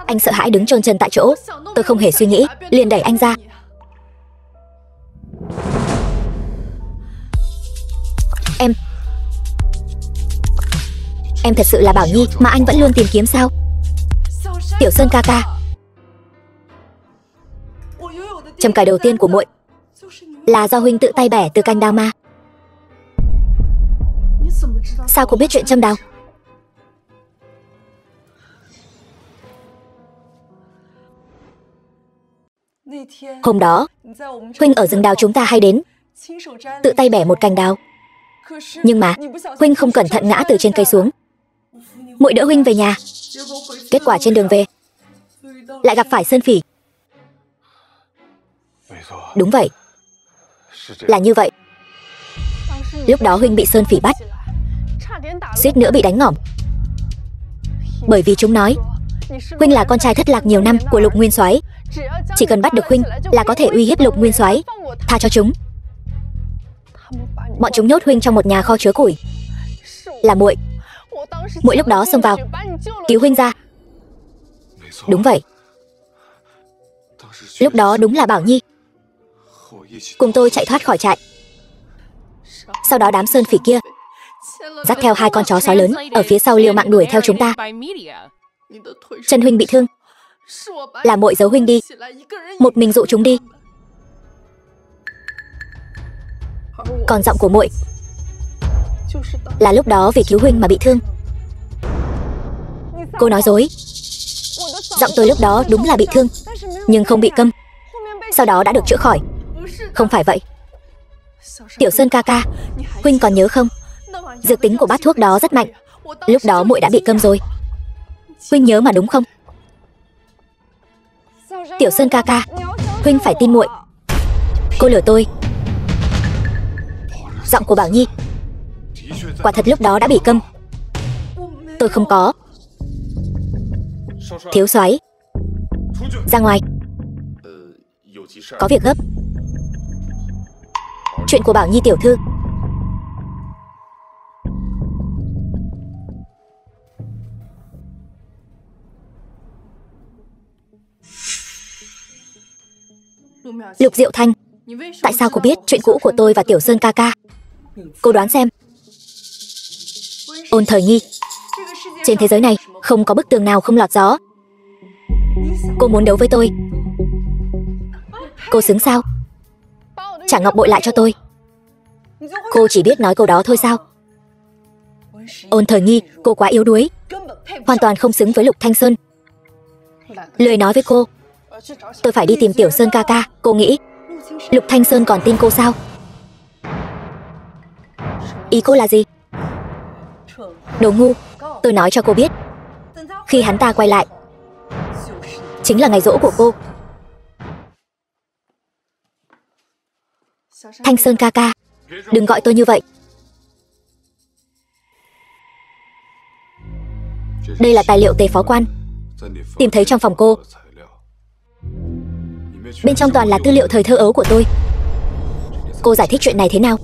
Anh sợ hãi đứng chôn chân tại chỗ. Tôi không hề suy nghĩ, liền đẩy anh ra. Em thật sự là Bảo Nhi mà anh vẫn luôn tìm kiếm sao? Tiểu Sơn ca ca, châm cài đầu tiên của muội là do huynh tự tay bẻ từ cành đào ma. Sao cô biết chuyện châm đào? Hôm đó, huynh ở rừng đào chúng ta hay đến, tự tay bẻ một cành đào. Nhưng mà huynh không cẩn thận ngã từ trên cây xuống. Muội đỡ huynh về nhà. Kết quả trên đường về lại gặp phải Sơn Phỉ. Đúng vậy, là như vậy. Lúc đó huynh bị Sơn Phỉ bắt, suýt nữa bị đánh ngỏm. Bởi vì chúng nói huynh là con trai thất lạc nhiều năm của Lục Nguyên Soái, chỉ cần bắt được huynh là có thể uy hiếp Lục Nguyên Soái, tha cho chúng. Bọn chúng nhốt huynh trong một nhà kho chứa củi. Là muội lúc đó xông vào cứu huynh ra. Đúng vậy. Lúc đó đúng là Bảo Nhi cùng tôi chạy thoát khỏi trại. Sau đó đám Sơn Phỉ kia dắt theo hai con chó sói lớn ở phía sau liều mạng đuổi theo chúng ta. Chân huynh bị thương, là muội giấu huynh đi, một mình dụ chúng đi. Còn giọng của muội là lúc đó vì cứu huynh mà bị thương. Cô nói dối. Giọng tôi lúc đó đúng là bị thương, nhưng không bị câm. Sau đó đã được chữa khỏi. Không phải vậy. Tiểu Sơn ca ca, huynh còn nhớ không? Dược tính của bát thuốc đó rất mạnh. Lúc đó muội đã bị câm rồi. Huynh nhớ mà đúng không? Tiểu Sơn ca ca, huynh phải tin muội. Cô lừa tôi. Giọng của Bảo Nhi quả thật lúc đó đã bị câm. Tôi không có. Thiếu soái, Ra ngoài. Có việc gấp. Chuyện của Bảo Nhi tiểu thư. Lục Diệu Thanh, tại sao cô biết chuyện cũ của tôi và Tiểu Sơn ca ca? Cô đoán xem. Ôn Thời Nhi, trên thế giới này không có bức tường nào không lọt gió. Cô muốn đấu với tôi. Cô xứng sao? Trả ngọc bội lại cho tôi. Cô chỉ biết nói câu đó thôi sao? Ôn Thời Nhi, cô quá yếu đuối, hoàn toàn không xứng với Lục Thanh Sơn. Lười nói với cô. Tôi phải đi tìm Tiểu Sơn ca ca. Cô nghĩ Lục Thanh Sơn còn tin cô sao? Ý cô là gì? Đồ ngu. Tôi nói cho cô biết, khi hắn ta quay lại chính là ngày giỗ của cô. Thanh Sơn ca ca, đừng gọi tôi như vậy. Đây là tài liệu Tề Phó Quan tìm thấy trong phòng cô. Bên trong toàn là tư liệu thời thơ ấu của tôi. Cô giải thích chuyện này thế nào?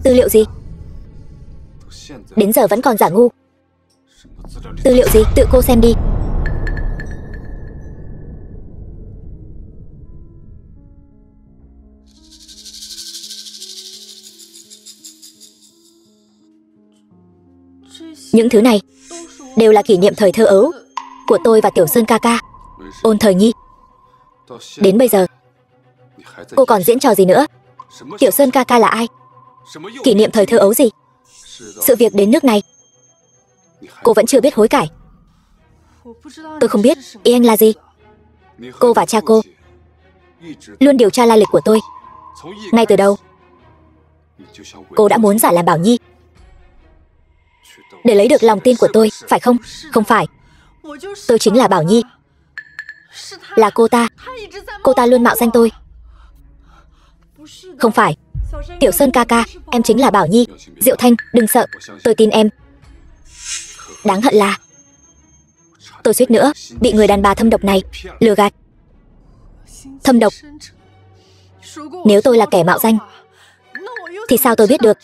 Tư liệu gì? Đến giờ vẫn còn giả ngu. Tư liệu gì? Tự cô xem đi. Những thứ này đều là kỷ niệm thời thơ ấu của tôi và Tiểu Sơn ca ca. Ôn Thời Nhi, đến bây giờ cô còn diễn trò gì nữa? Tiểu Sơn ca ca là ai? Kỷ niệm thời thơ ấu gì? Sự việc đến nước này cô vẫn chưa biết hối cải. Tôi không biết ý anh là gì. Cô và cha cô luôn điều tra lai lịch của tôi. Ngay từ đầu cô đã muốn giả làm Bảo Nhi để lấy được lòng tin của tôi, phải không? Không phải. Tôi chính là Bảo Nhi. Là cô ta. Cô ta luôn mạo danh tôi. Không phải. Tiểu Sơn ca ca, em chính là Bảo Nhi. Diệu Thanh, đừng sợ, tôi tin em. Đáng hận là tôi suýt nữa bị người đàn bà thâm độc này lừa gạt. Thâm độc. Nếu tôi là kẻ mạo danh thì sao tôi biết được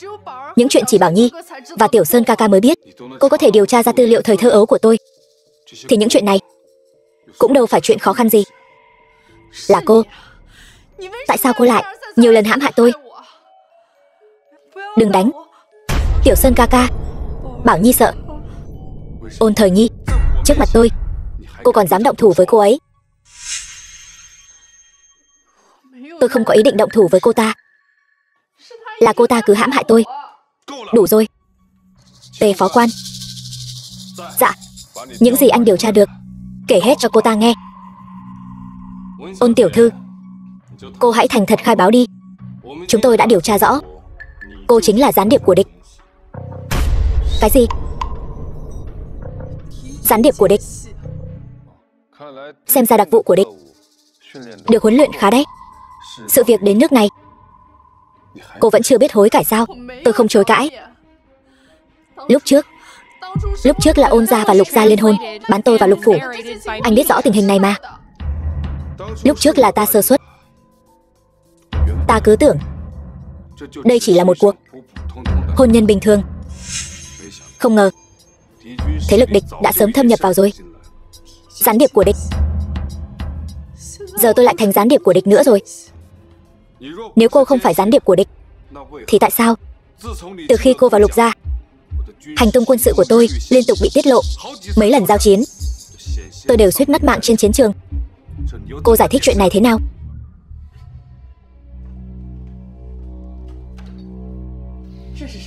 những chuyện chỉ Bảo Nhi và Tiểu Sơn ca ca mới biết? Cô có thể điều tra ra tư liệu thời thơ ấu của tôi, thì những chuyện này cũng đâu phải chuyện khó khăn gì. Là cô. Tại sao cô lại nhiều lần hãm hại tôi? Đừng đánh. Tiểu Sơn ca ca. Bảo Nhi sợ. Ôn Thời Nhi, trước mặt tôi cô còn dám động thủ với cô ấy? Tôi không có ý định động thủ với cô ta. Là cô ta cứ hãm hại tôi. Đủ rồi. Tề Phó Quan. Dạ. Những gì anh điều tra được kể hết cho cô ta nghe. Ôn tiểu thư, cô hãy thành thật khai báo đi. Chúng tôi đã điều tra rõ cô chính là gián điệp của địch. Cái gì? Gián điệp của địch? Xem ra đặc vụ của địch được huấn luyện khá đấy. Sự việc đến nước này cô vẫn chưa biết hối cải sao? Tôi không chối cãi. Lúc trước là Ôn gia và Lục gia liên hôn, bán tôi vào Lục phủ. Anh biết rõ tình hình này mà. Lúc trước là ta sơ suất. Ta cứ tưởng đây chỉ là một cuộc hôn nhân bình thường. Không ngờ thế lực địch đã sớm thâm nhập vào rồi. Gián điệp của địch. Giờ tôi lại thành gián điệp của địch nữa rồi. Nếu cô không phải gián điệp của địch thì tại sao từ khi cô vào Lục gia, hành tung quân sự của tôi liên tục bị tiết lộ? Mấy lần giao chiến tôi đều suýt mất mạng trên chiến trường. Cô giải thích chuyện này thế nào?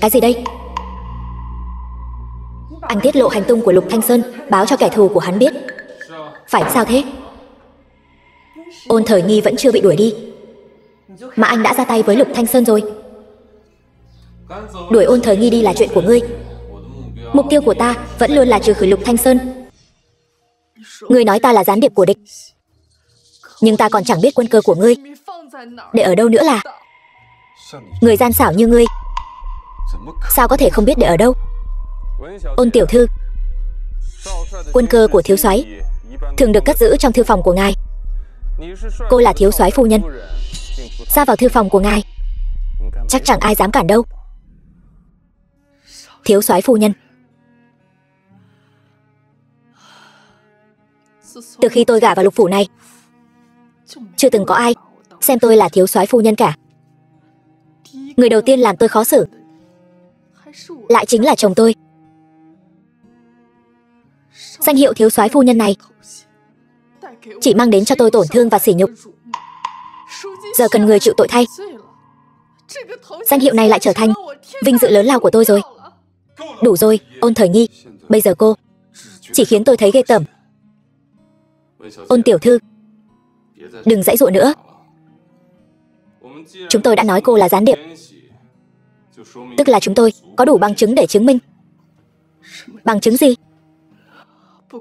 Cái gì đây? Anh tiết lộ hành tung của Lục Thanh Sơn, báo cho kẻ thù của hắn biết. Phải sao thế? Ôn Thời Nhi vẫn chưa bị đuổi đi mà anh đã ra tay với Lục Thanh Sơn rồi. Đuổi Ôn Thời Nhi đi là chuyện của ngươi. Mục tiêu của ta vẫn luôn là trừ khử Lục Thanh Sơn. Ngươi nói ta là gián điệp của địch, nhưng ta còn chẳng biết quân cơ của ngươi để ở đâu nữa là. Người gian xảo như ngươi sao có thể không biết để ở đâu? Ôn tiểu thư, quân cơ của thiếu soái thường được cất giữ trong thư phòng của ngài. Cô là thiếu soái phu nhân, ra vào thư phòng của ngài, chắc chẳng ai dám cản đâu. Thiếu soái phu nhân, từ khi tôi gả vào lục phủ này, chưa từng có ai xem tôi là thiếu soái phu nhân cả. Người đầu tiên làm tôi khó xử lại chính là chồng tôi. Danh hiệu thiếu soái phu nhân này chỉ mang đến cho tôi tổn thương và sỉ nhục. Giờ cần người chịu tội thay. Danh hiệu này lại trở thành vinh dự lớn lao của tôi rồi. Đủ rồi, Ôn Thời Nhi. Bây giờ cô chỉ khiến tôi thấy ghê tởm. Ôn tiểu thư, đừng giãy giụa nữa. Chúng tôi đã nói cô là gián điệp, tức là chúng tôi có đủ bằng chứng để chứng minh. Bằng chứng gì?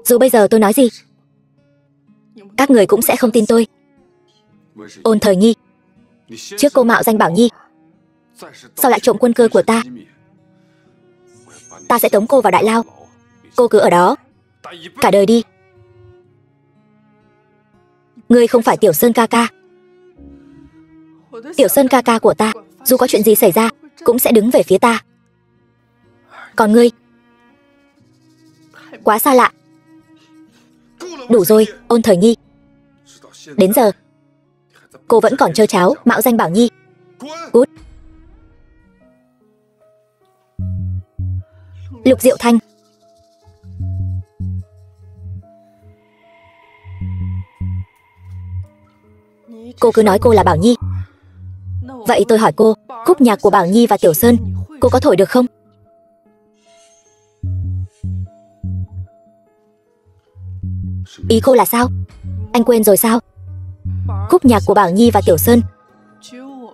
Dù bây giờ tôi nói gì, các người cũng sẽ không tin tôi. Ôn Thời Nhi, trước cô mạo danh Bảo Nhi, sau lại trộm quân cơ của ta. Ta sẽ tống cô vào đại lao. Cô cứ ở đó cả đời đi. Ngươi không phải Tiểu Sơn ca ca. Tiểu Sơn ca ca của ta, dù có chuyện gì xảy ra, cũng sẽ đứng về phía ta. Còn ngươi, quá xa lạ. Đủ rồi, Ôn Thời Nhi. Đến giờ, cô vẫn còn trơ tráo mạo danh Bảo Nhi. Cút. Lục Diệu Thanh. Cô cứ nói cô là Bảo Nhi. Vậy tôi hỏi cô, khúc nhạc của Bảo Nhi và Tiểu Sơn, cô có thổi được không? Ý cô là sao? Anh quên rồi sao? Khúc nhạc của Bảo Nhi và Tiểu Sơn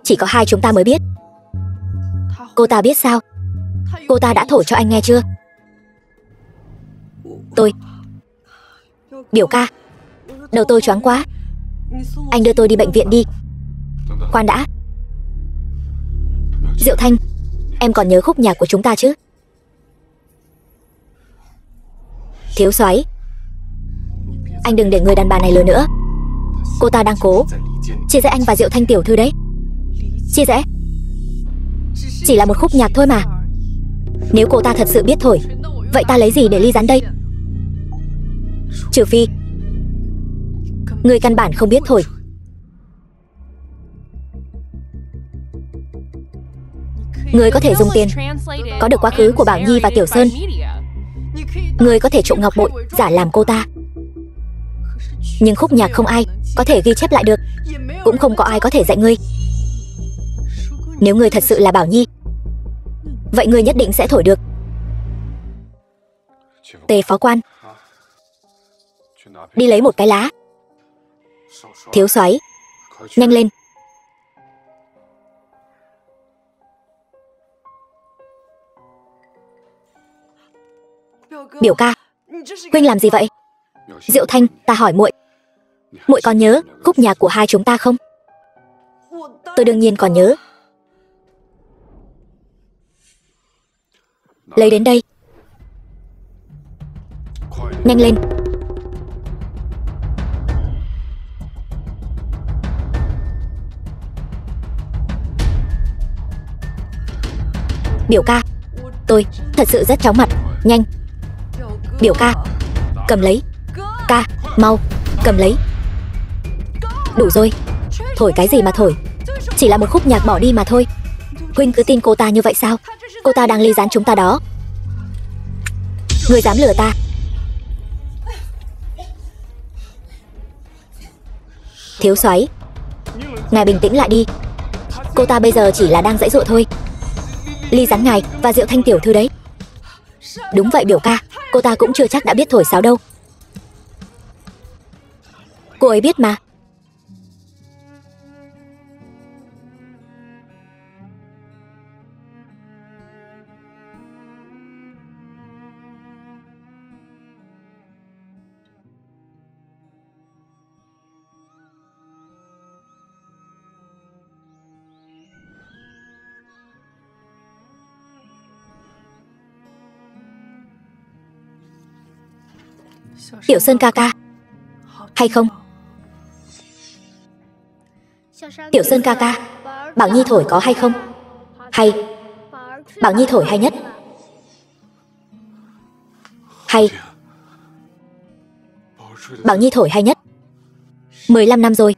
chỉ có hai chúng ta mới biết. Cô ta biết sao? Cô ta đã thổi cho anh nghe chưa? Tôi... Biểu ca, đầu tôi choáng quá. Anh đưa tôi đi bệnh viện đi. Khoan đã. Diệu Thanh, em còn nhớ khúc nhạc của chúng ta chứ? Thiếu soái, anh đừng để người đàn bà này lừa nữa. Cô ta đang cố chia rẽ anh và Diệu Thanh tiểu thư đấy. Chia rẽ chỉ là một khúc nhạc thôi mà. Nếu cô ta thật sự biết thổi, vậy ta lấy gì để ly gián đây? Trừ phi người căn bản không biết thổi. Người có thể dùng tiền có được quá khứ của Bảo Nhi và Tiểu Sơn. Người có thể trộm ngọc bội giả làm cô ta. Nhưng khúc nhạc không ai có thể ghi chép lại được, cũng không có ai có thể dạy ngươi. Nếu ngươi thật sự là Bảo Nhi, vậy ngươi nhất định sẽ thổi được. Tề phó quan, đi lấy một cái lá. Thiếu soái, nhanh lên. Biểu ca, huynh làm gì vậy? Diệu Thanh, ta hỏi muội, muội còn nhớ khúc nhạc của hai chúng ta không? Tôi đương nhiên còn nhớ. Lấy đến đây. Nhanh lên. Biểu ca, tôi thật sự rất chóng mặt. Nhanh. Biểu ca, cầm lấy. Ca, mau, cầm lấy. Đủ rồi. Thổi cái gì mà thổi, chỉ là một khúc nhạc bỏ đi mà thôi. Huynh cứ tin cô ta như vậy sao? Cô ta đang ly gián chúng ta đó. Ngươi dám lừa ta? Thiếu soái, ngài bình tĩnh lại đi. Cô ta bây giờ chỉ là đang giãy giụa thôi. Ly gián ngài và Diệu Thanh tiểu thư đấy. Đúng vậy biểu ca, cô ta cũng chưa chắc đã biết thổi sáo đâu. Cô ấy biết mà. Tiểu Sơn ca ca, hay không? Tiểu Sơn ca ca, Bảo Nhi thổi có hay không? Hay. Bảo Nhi thổi hay nhất. Hay. Bảo Nhi thổi hay nhất. 15 năm rồi.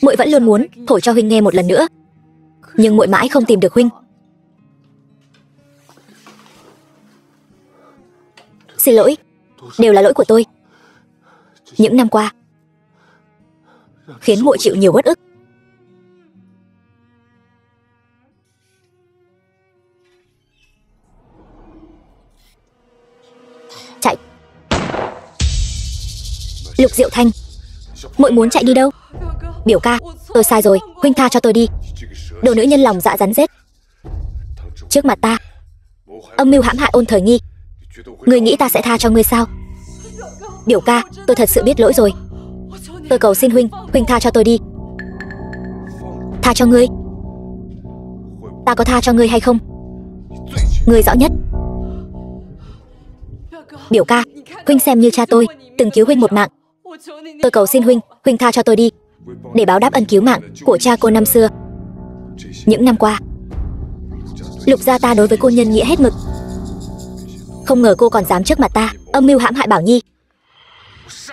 Muội vẫn luôn muốn thổi cho huynh nghe một lần nữa, nhưng muội mãi không tìm được huynh. Xin lỗi, đều là lỗi của tôi. Những năm qua khiến muội chịu nhiều uất ức. Chạy. Lục Diệu Thanh, muội muốn chạy đi đâu? Biểu ca, tôi sai rồi, huynh tha cho tôi đi. Đồ nữ nhân lòng dạ rắn rết. Trước mặt ta âm mưu hãm hại Ôn Thời Nghi, ngươi nghĩ ta sẽ tha cho ngươi sao? Biểu ca, tôi thật sự biết lỗi rồi. Tôi cầu xin huynh, huynh tha cho tôi đi. Tha cho ngươi? Ta có tha cho ngươi hay không? Ngươi rõ nhất. Biểu ca, huynh xem như cha tôi, từng cứu huynh một mạng. Tôi cầu xin huynh, huynh tha cho tôi đi, để báo đáp ân cứu mạng của cha cô năm xưa. Những năm qua, Lục gia ta đối với cô nhân nghĩa hết mực. Không ngờ cô còn dám trước mặt ta âm mưu hãm hại Bảo Nhi.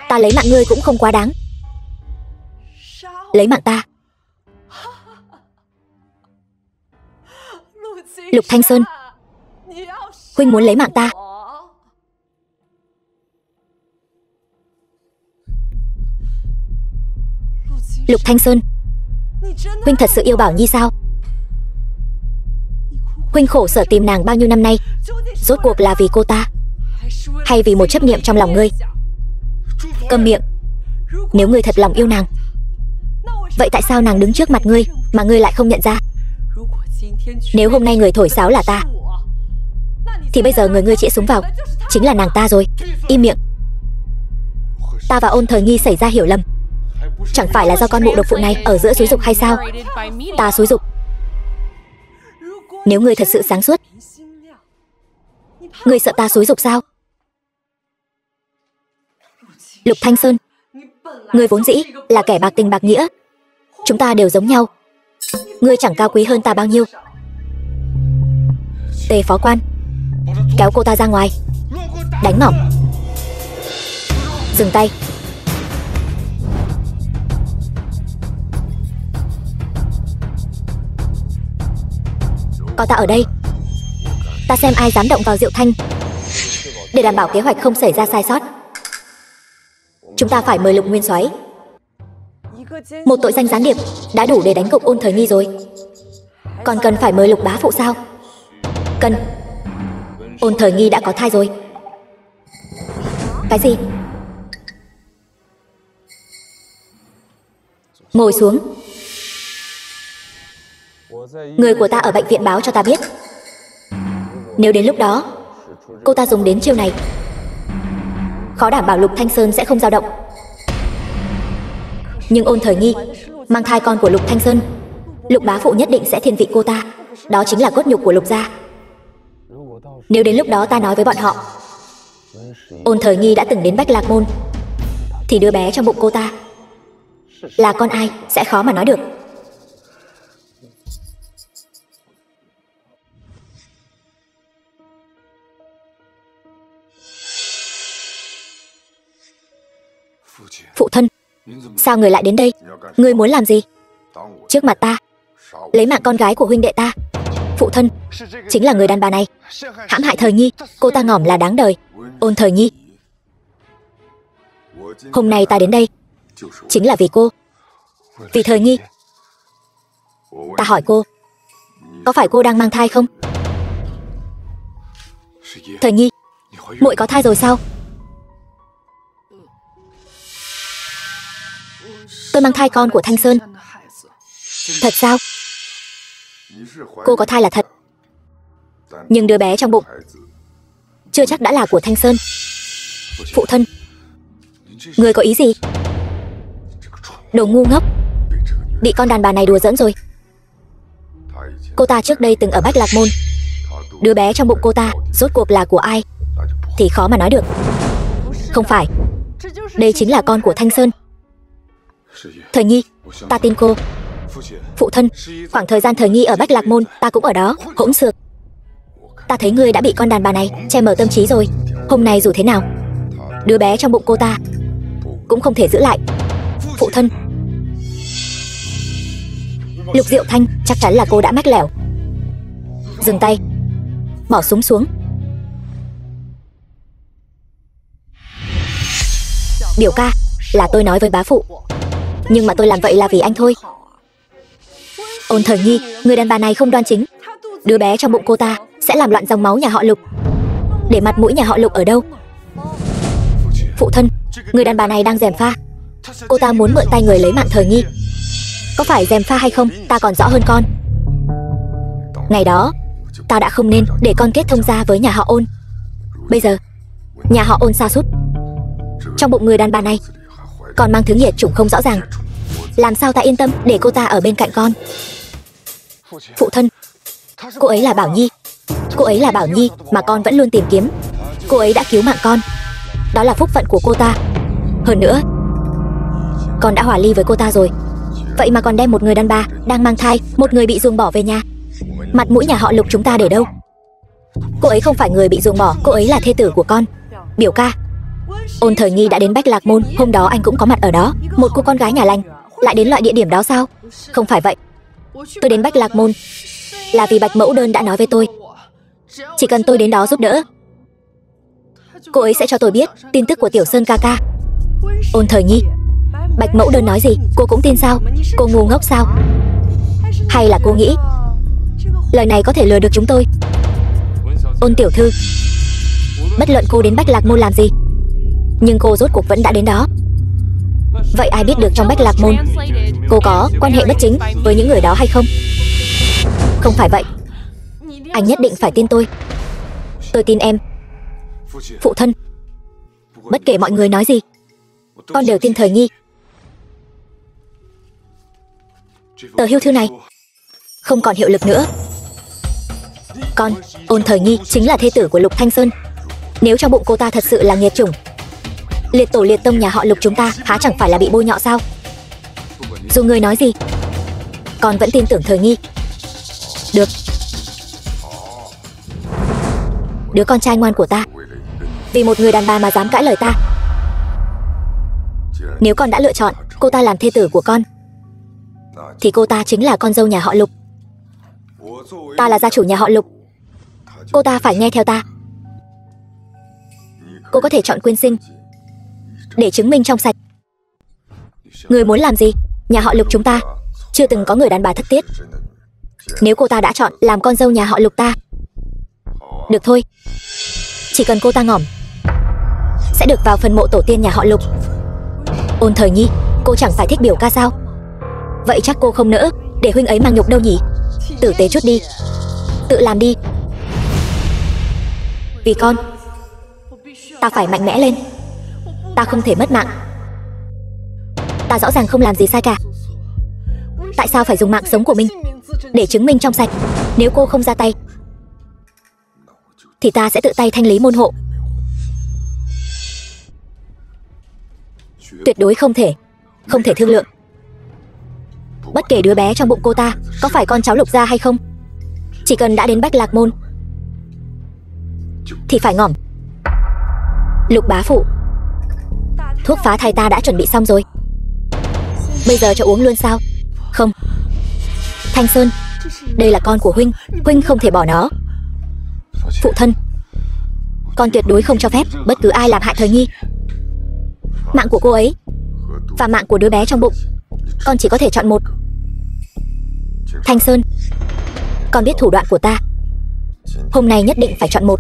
Ta lấy mạng ngươi cũng không quá đáng. Lấy mạng ta? Lục Thanh Sơn, huynh muốn lấy mạng ta? Lục Thanh Sơn, huynh thật sự yêu Bảo Nhi sao? Huynh khổ sở tìm nàng bao nhiêu năm nay, rốt cuộc là vì cô ta, hay vì một chấp niệm trong lòng ngươi? Câm miệng. Nếu ngươi thật lòng yêu nàng, vậy tại sao nàng đứng trước mặt ngươi mà ngươi lại không nhận ra? Nếu hôm nay người thổi sáo là ta, thì bây giờ người ngươi chĩa súng vào chính là nàng ta rồi. Im miệng. Ta và Ôn Thời Nghi xảy ra hiểu lầm, chẳng phải là do con mụ độc phụ này ở giữa xúi dục hay sao? Ta xúi dục? Nếu ngươi thật sự sáng suốt, ngươi sợ ta xúi dục sao? Lục Thanh Sơn, ngươi vốn dĩ là kẻ bạc tình bạc nghĩa. Chúng ta đều giống nhau. Ngươi chẳng cao quý hơn ta bao nhiêu. Tề phó quan, kéo cô ta ra ngoài. Đánh mỏng. Dừng tay. Có ta ở đây, ta xem ai dám động vào Diệu Thanh. Để đảm bảo kế hoạch không xảy ra sai sót, chúng ta phải mời Lục Nguyên Soái. Một tội danh gián điệp đã đủ để đánh gục Ôn Thời Nghi rồi, còn cần phải mời Lục bá phụ sao? Cần. Ôn Thời Nghi đã có thai rồi. Cái gì? Ngồi xuống. Người của ta ở bệnh viện báo cho ta biết, nếu đến lúc đó cô ta dùng đến chiêu này, khó đảm bảo Lục Thanh Sơn sẽ không dao động. Nhưng Ôn Thời Nghi mang thai con của Lục Thanh Sơn, Lục bá phụ nhất định sẽ thiên vị cô ta. Đó chính là cốt nhục của Lục gia. Nếu đến lúc đó ta nói với bọn họ Ôn Thời Nghi đã từng đến Bách Lạc Môn, thì đứa bé trong bụng cô ta là con ai sẽ khó mà nói được. Phụ thân, sao người lại đến đây? Ngươi muốn làm gì? Trước mặt ta lấy mạng con gái của huynh đệ ta. Phụ thân, chính là người đàn bà này hãm hại Thời Nghi. Cô ta ngỏm là đáng đời. Ôn Thời Nghi, hôm nay ta đến đây chính là vì cô, vì Thời Nghi. Ta hỏi cô, có phải cô đang mang thai không? Thời Nghi, muội có thai rồi sao? Tôi mang thai con của Thanh Sơn. Thật sao? Cô có thai là thật, nhưng đứa bé trong bụng chưa chắc đã là của Thanh Sơn. Phụ thân, người có ý gì? Đồ ngu ngốc, bị con đàn bà này đùa giỡn rồi. Cô ta trước đây từng ở Bách Lạc Môn. Đứa bé trong bụng cô ta rốt cuộc là của ai thì khó mà nói được. Không phải, đây chính là con của Thanh Sơn. Thời Nghi, ta tin cô. Phụ thân, khoảng thời gian Thời Nghi ở Bách Lạc Môn, ta cũng ở đó. Hỗn xược. Ta thấy ngươi đã bị con đàn bà này che mờ tâm trí rồi. Hôm nay dù thế nào, đứa bé trong bụng cô ta cũng không thể giữ lại. Phụ thân. Lục Diệu Thanh, chắc chắn là cô đã mách lẻo. Dừng tay. Bỏ súng xuống. Biểu ca, là tôi nói với bá phụ, nhưng mà tôi làm vậy là vì anh thôi. Ôn Thời Nghi, người đàn bà này không đoan chính. Đứa bé trong bụng cô ta sẽ làm loạn dòng máu nhà họ Lục. Để mặt mũi nhà họ Lục ở đâu? Phụ thân, người đàn bà này đang gièm pha. Cô ta muốn mượn tay người lấy mạng Thời Nghi. Có phải gièm pha hay không, ta còn rõ hơn con. Ngày đó, ta đã không nên để con kết thông gia với nhà họ Ôn. Bây giờ, nhà họ Ôn sa sút. Trong bụng người đàn bà này còn mang thứ nghiệt chủng không rõ ràng. Làm sao ta yên tâm để cô ta ở bên cạnh con? Phụ thân, cô ấy là Bảo Nhi. Cô ấy là Bảo Nhi mà con vẫn luôn tìm kiếm. Cô ấy đã cứu mạng con. Đó là phúc phận của cô ta. Hơn nữa, con đã hòa ly với cô ta rồi. Vậy mà còn đem một người đàn bà đang mang thai, một người bị ruồng bỏ về nhà. Mặt mũi nhà họ Lục chúng ta để đâu? Cô ấy không phải người bị ruồng bỏ, cô ấy là thê tử của con. Biểu ca, Ôn Thời Nghi đã đến Bách Lạc Môn. Hôm đó anh cũng có mặt ở đó. Một cô con gái nhà lành lại đến loại địa điểm đó sao? Không phải vậy. Tôi đến Bách Lạc Môn là vì Bạch Mẫu Đơn đã nói với tôi, chỉ cần tôi đến đó giúp đỡ, cô ấy sẽ cho tôi biết tin tức của Tiểu Sơn ca ca. Ôn Thời Nghi, Bạch Mẫu Đơn nói gì cô cũng tin sao? Cô ngu ngốc sao? Hay là cô nghĩ lời này có thể lừa được chúng tôi? Ôn tiểu thư, bất luận cô đến Bách Lạc Môn làm gì, nhưng cô rốt cuộc vẫn đã đến đó. Vậy ai biết được trong Bách Lạc Môn cô có quan hệ bất chính với những người đó hay không? Không phải vậy. Anh nhất định phải tin tôi. Tôi tin em. Phụ thân, bất kể mọi người nói gì, con đều tin Thời Nghi. Tờ hưu thư này không còn hiệu lực nữa. Con, Ôn Thời Nghi chính là thê tử của Lục Thanh Sơn. Nếu trong bụng cô ta thật sự là nghiệt chủng, liệt tổ liệt tông nhà họ Lục chúng ta há chẳng phải là bị bôi nhọ sao? Dù người nói gì, con vẫn tin tưởng Thời Nghi. Được. Đứa con trai ngoan của ta, vì một người đàn bà mà dám cãi lời ta. Nếu con đã lựa chọn cô ta làm thê tử của con, thì cô ta chính là con dâu nhà họ Lục. Ta là gia chủ nhà họ Lục, cô ta phải nghe theo ta. Cô có thể chọn quyên sinh để chứng minh trong sạch. Người muốn làm gì? Nhà họ Lục chúng ta chưa từng có người đàn bà thất tiết. Nếu cô ta đã chọn làm con dâu nhà họ Lục ta, được thôi. Chỉ cần cô ta ngỏm, sẽ được vào phần mộ tổ tiên nhà họ Lục. Ôn Thời Nghi, cô chẳng phải thích biểu ca sao? Vậy chắc cô không nỡ để huynh ấy mang nhục đâu nhỉ? Tử tế chút đi, tự làm đi. Vì con, ta phải mạnh mẽ lên. Ta không thể mất mạng. Ta rõ ràng không làm gì sai cả. Tại sao phải dùng mạng sống của mình để chứng minh trong sạch? Nếu cô không ra tay, thì ta sẽ tự tay thanh lý môn hộ. Tuyệt đối không thể thương lượng. Bất kể đứa bé trong bụng cô ta có phải con cháu Lục gia hay không, chỉ cần đã đến Bách Lạc Môn thì phải ngỏm. Lục bá phụ, thuốc phá thai ta đã chuẩn bị xong rồi. Bây giờ cho uống luôn sao? Không. Thanh Sơn, đây là con của huynh, huynh không thể bỏ nó. Phụ thân, con tuyệt đối không cho phép bất cứ ai làm hại Thời Nghi. Mạng của cô ấy và mạng của đứa bé trong bụng, con chỉ có thể chọn một. Thanh Sơn, con biết thủ đoạn của ta. Hôm nay nhất định phải chọn một.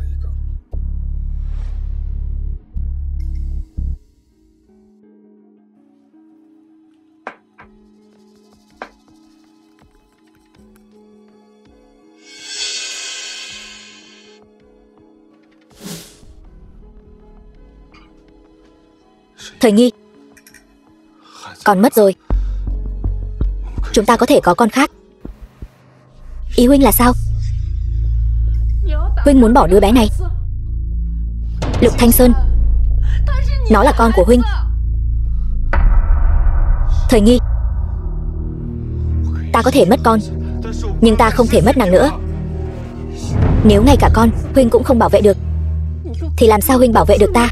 Thời Nghi, con mất rồi. Chúng ta có thể có con khác. Ý huynh là sao? Huynh muốn bỏ đứa bé này? Lục Thanh Sơn, nó là con của huynh. Thời nghi, ta có thể mất con, nhưng ta không thể mất nàng nữa. Nếu ngay cả con huynh cũng không bảo vệ được, thì làm sao huynh bảo vệ được ta?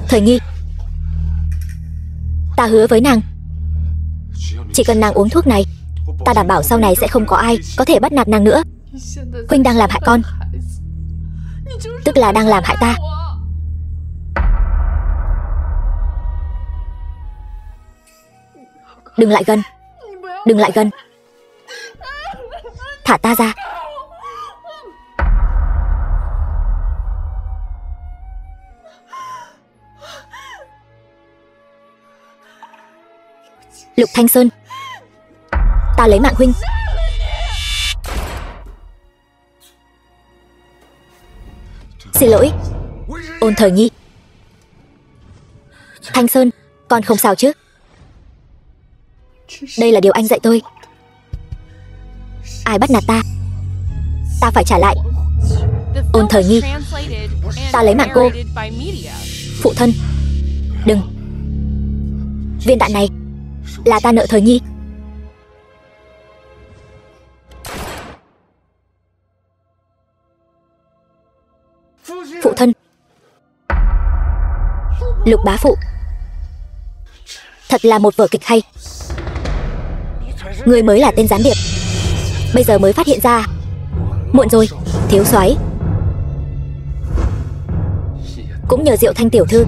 Thời nghi, ta hứa với nàng, chỉ cần nàng uống thuốc này, ta đảm bảo sau này sẽ không có ai có thể bắt nạt nàng nữa. Huynh đang làm hại con, tức là đang làm hại ta. Đừng lại gần, đừng lại gần. Thả ta ra. Lục Thanh Sơn, ta lấy mạng huynh. Xin lỗi, Ôn Thời Nhi. Thanh Sơn, con không sao chứ? Đây là điều anh dạy tôi. Ai bắt nạt ta, ta phải trả lại. Ôn Thời Nhi, ta lấy mạng cô. Phụ thân, đừng. Viên đạn này là ta nợ Thời Nhi. Phụ thân. Lục bá phụ, thật là một vở kịch hay. Ngươi mới là tên gián điệp, bây giờ mới phát hiện ra. Muộn rồi, thiếu soái. Cũng nhờ Diệu Thanh tiểu thư.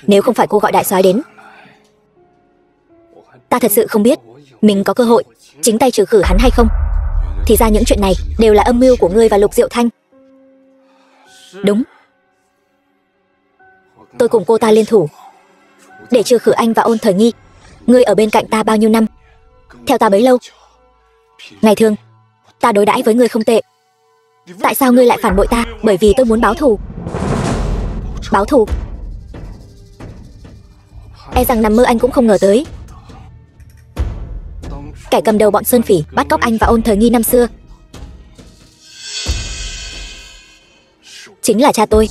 Nếu không phải cô gọi đại soái đến, ta thật sự không biết mình có cơ hội chính tay trừ khử hắn hay không. Thì ra những chuyện này đều là âm mưu của ngươi và Lục Diệu Thanh. Đúng, tôi cùng cô ta liên thủ để trừ khử anh và Ôn Thời Nghi. Ngươi ở bên cạnh ta bao nhiêu năm, theo ta bấy lâu. Ngày thường ta đối đãi với ngươi không tệ. Tại sao ngươi lại phản bội ta? Bởi vì tôi muốn báo thù. Báo thù? E rằng nằm mơ anh cũng không ngờ tới, kẻ cầm đầu bọn Sơn Phỉ bắt cóc anh và Ôn Thời Nghi năm xưa chính là cha tôi.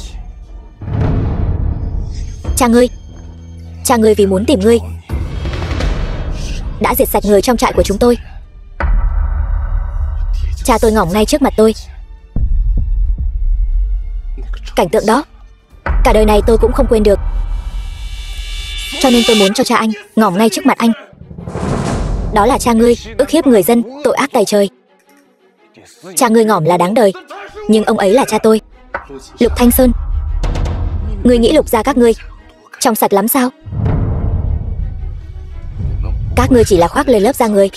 Cha ngươi vì muốn tìm ngươi đã diệt sạch người trong trại của chúng tôi. Cha tôi ngỏm ngay trước mặt tôi. Cảnh tượng đó cả đời này tôi cũng không quên được. Cho nên tôi muốn cho cha anh ngỏm ngay trước mặt anh. Đó là cha ngươi ức hiếp người dân, tội ác tày trời. Cha ngươi ngỏm là đáng đời, nhưng ông ấy là cha tôi. Lục Thanh Sơn, ngươi nghĩ Lục gia các ngươi trong sạch lắm sao? Các ngươi chỉ là khoác lên lớp da người,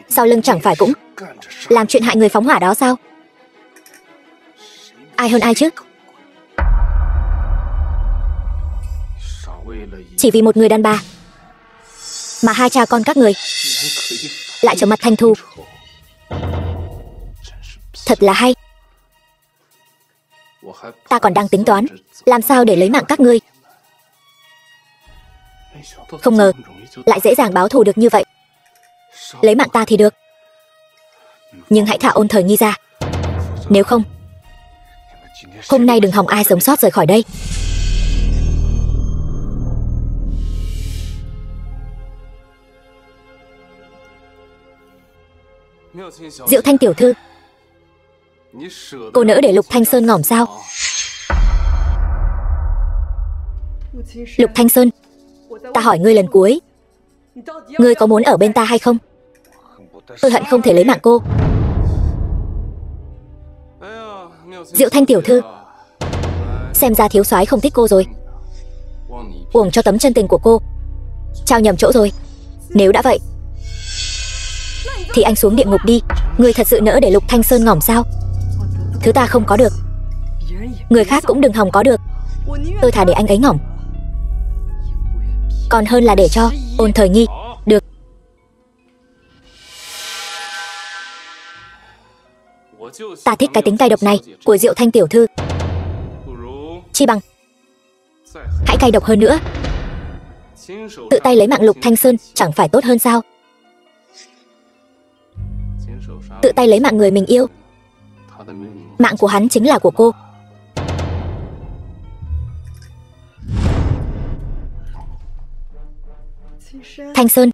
sau lưng chẳng phải cũng làm chuyện hại người phóng hỏa đó sao? Ai hơn ai chứ? Chỉ vì một người đàn bà mà hai cha con các người lại trở mặt thành thù. Thật là hay. Ta còn đang tính toán làm sao để lấy mạng các ngươi, không ngờ lại dễ dàng báo thù được như vậy. Lấy mạng ta thì được, nhưng hãy thả Ôn Thời Nghi ra. Nếu không, hôm nay đừng hòng ai sống sót rời khỏi đây. Diệu Thanh tiểu thư, cô nỡ để Lục Thanh Sơn ngỏm sao? Lục Thanh Sơn, ta hỏi ngươi lần cuối, ngươi có muốn ở bên ta hay không? Tôi hận không thể lấy mạng cô. Diệu Thanh tiểu thư, xem ra thiếu soái không thích cô rồi. Uổng cho tấm chân tình của cô, trao nhầm chỗ rồi. Nếu đã vậy thì anh xuống địa ngục đi. Ngươi thật sự nỡ để Lục Thanh Sơn ngỏm sao? Thứ ta không có được, người khác cũng đừng hòng có được. Tôi thà để anh ấy ngỏm còn hơn là để cho Ôn Thời Nghi được. Ta thích cái tính cay độc này của Diệu Thanh tiểu thư. Chi bằng hãy cay độc hơn nữa, tự tay lấy mạng Lục Thanh Sơn chẳng phải tốt hơn sao? Tự tay lấy mạng người mình yêu, mạng của hắn chính là của cô. Thanh Sơn,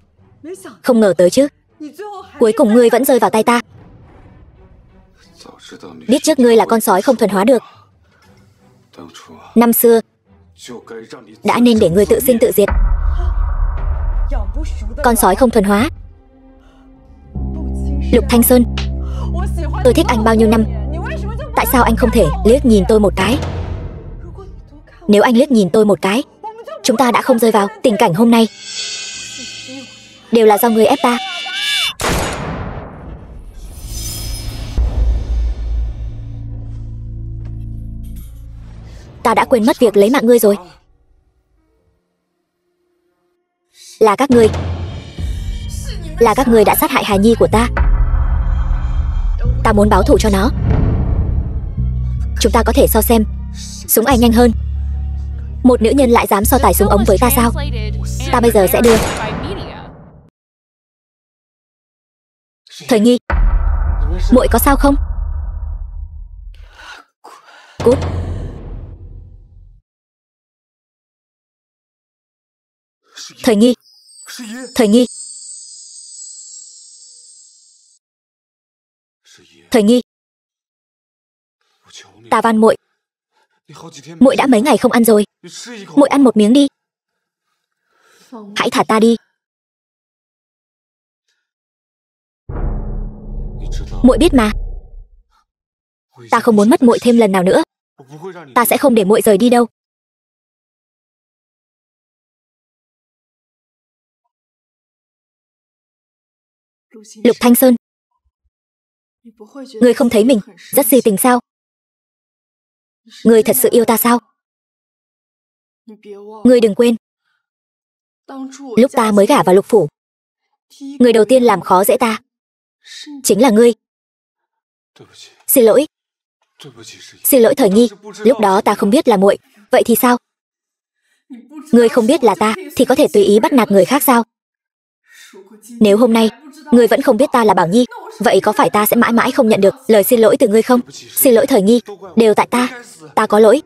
không ngờ tới chứ. Cuối cùng ngươi vẫn rơi vào tay ta. Biết trước ngươi là con sói không thuần hóa được. Năm xưa đã nên để ngươi tự sinh tự diệt. Con sói không thuần hóa. Lục Thanh Sơn, tôi thích anh bao nhiêu năm, tại sao anh không thể liếc nhìn tôi một cái? Nếu anh liếc nhìn tôi một cái, chúng ta đã không rơi vào tình cảnh hôm nay. Đều là do người ép ta. Ta đã quên mất việc lấy mạng ngươi rồi. Là các ngươi. Là các ngươi đã sát hại hài nhi của ta. Ta muốn báo thù cho nó. Chúng ta có thể so xem súng ai nhanh hơn. Một nữ nhân lại dám so tài súng ống với ta sao? Ta bây giờ sẽ đưa. Thời Nghi, muội có sao không? Cút. Thời Nghi, Thời Nghi, Thời Nghi, ta van muội. Muội đã mấy ngày không ăn rồi, muội ăn một miếng đi. Hãy thả ta đi. Muội biết mà. Ta không muốn mất muội thêm lần nào nữa. Ta sẽ không để muội rời đi đâu. Lục Thanh Sơn, ngươi không thấy mình rất si tình sao? Ngươi thật sự yêu ta sao? Ngươi đừng quên, lúc ta mới gả vào Lục phủ, người đầu tiên làm khó dễ ta chính là ngươi. Xin lỗi. Xin lỗi Thời Nghi, lúc đó ta không biết là muội. Vậy thì sao? Ngươi không biết là ta thì có thể tùy ý bắt nạt người khác sao? Nếu hôm nay ngươi vẫn không biết ta là Bảo Nhi, vậy có phải ta sẽ mãi mãi không nhận được lời xin lỗi từ ngươi không? Xin lỗi Thời Nghi, đều tại ta. Ta có lỗi.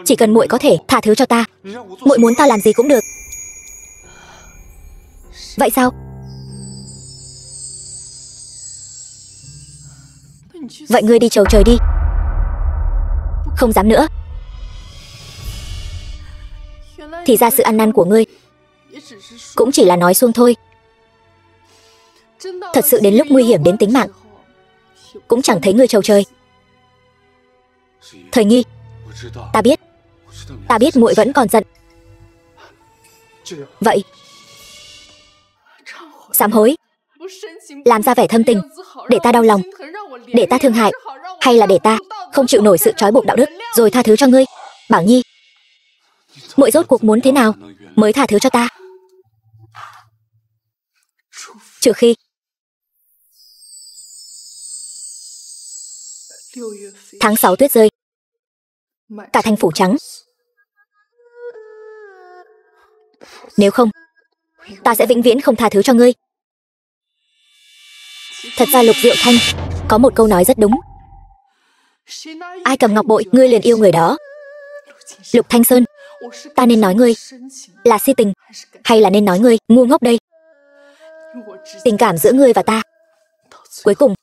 Chỉ cần muội có thể tha thứ cho ta, muội muốn ta làm gì cũng được. Vậy sao? Vậy ngươi đi chầu trời đi. Không dám nữa. Thì ra sự ăn năn của ngươi cũng chỉ là nói suông thôi. Thật sự đến lúc nguy hiểm đến tính mạng cũng chẳng thấy ngươi chầu trời. Thời Nghi, ta biết muội vẫn còn giận. Vậy sám hối, làm ra vẻ thâm tình để ta đau lòng, để ta thương hại, hay là để ta không chịu nổi sự trói buộc đạo đức rồi tha thứ cho ngươi? Bảo Nhi, muội rốt cuộc muốn thế nào mới tha thứ cho ta? Trừ khi tháng 6 tuyết rơi, cả thành phủ trắng. Nếu không, ta sẽ vĩnh viễn không tha thứ cho ngươi. Thật ra Lục Diệu Thanh có một câu nói rất đúng. Ai cầm ngọc bội, ngươi liền yêu người đó. Lục Thanh Sơn, ta nên nói ngươi là si tình, hay là nên nói ngươi ngu ngốc đây? Tình cảm giữa ngươi và ta cuối cùng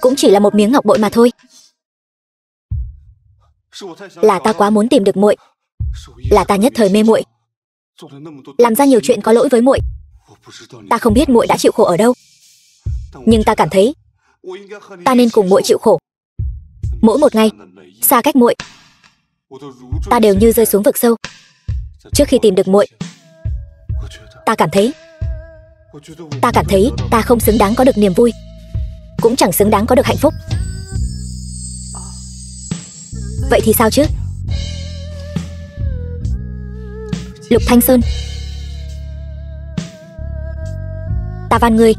cũng chỉ là một miếng ngọc bội mà thôi. Là ta quá muốn tìm được muội, là ta nhất thời mê muội, làm ra nhiều chuyện có lỗi với muội. Ta không biết muội đã chịu khổ ở đâu, nhưng ta cảm thấy ta nên cùng muội chịu khổ. Mỗi một ngày xa cách muội, ta đều như rơi xuống vực sâu. Trước khi tìm được muội, ta cảm thấy ta không xứng đáng có được niềm vui, cũng chẳng xứng đáng có được hạnh phúc. Vậy thì sao chứ? Lục Thanh Sơn, ta van ngươi,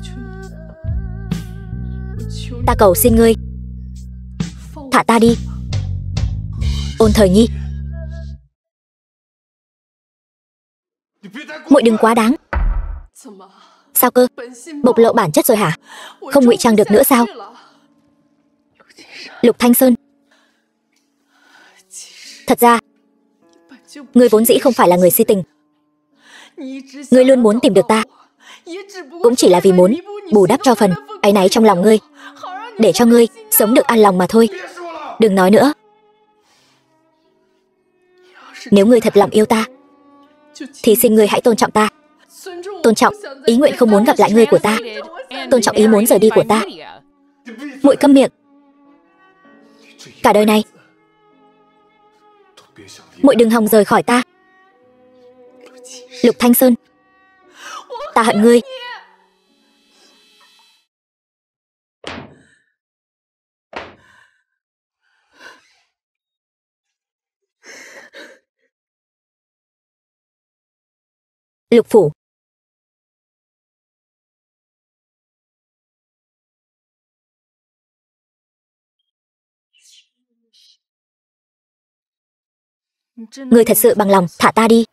ta cầu xin ngươi, thả ta đi. Ôn Thời Nghi, muội đừng quá đáng. Sao cơ? Bộc lộ bản chất rồi hả? Không ngụy trang được nữa sao? Lục Thanh Sơn, thật ra ngươi vốn dĩ không phải là người si tình. Ngươi luôn muốn tìm được ta, cũng chỉ là vì muốn bù đắp cho phần áy náy trong lòng ngươi, để cho ngươi sống được an lòng mà thôi. Đừng nói nữa. Nếu ngươi thật lòng yêu ta, thì xin ngươi hãy tôn trọng ta. Tôn trọng ý nguyện không muốn gặp lại ngươi của ta, tôn trọng ý muốn rời đi của ta. Muội câm miệng. Cả đời này muội đừng hòng rời khỏi ta. Lục Thanh Sơn, ta hận ngươi. Lục phủ. Ngươi thật sự bằng lòng thả ta đi?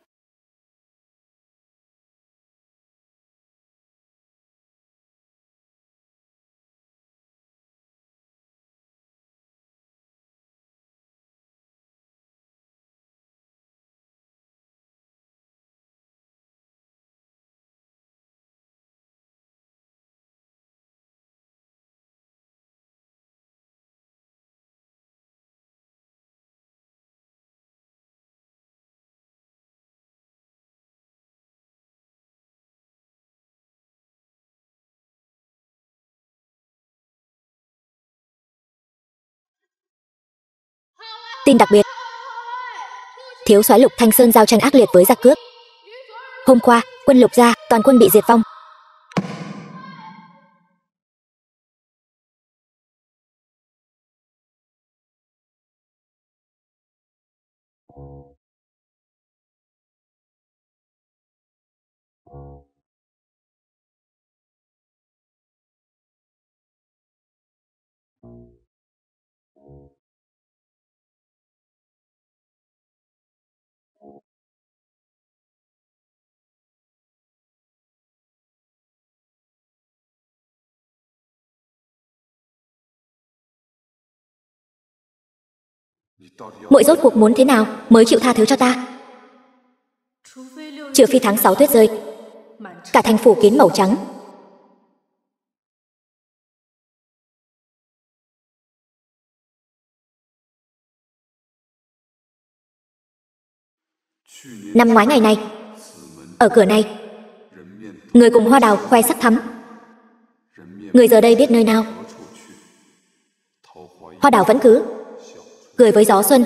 Tin đặc biệt. Thiếu soái Lục Thanh Sơn giao tranh ác liệt với giặc cướp. Hôm qua, quân Lục gia toàn quân bị diệt vong. Muội rốt cuộc muốn thế nào mới chịu tha thứ cho ta? Trừ phi tháng 6 tuyết rơi, cả thành phủ kín màu trắng. Năm ngoái ngày này, ở cửa này, người cùng Hoa Đào khoe sắc thắm. Người giờ đây biết nơi nào? Hoa Đào vẫn cứ cười với gió xuân.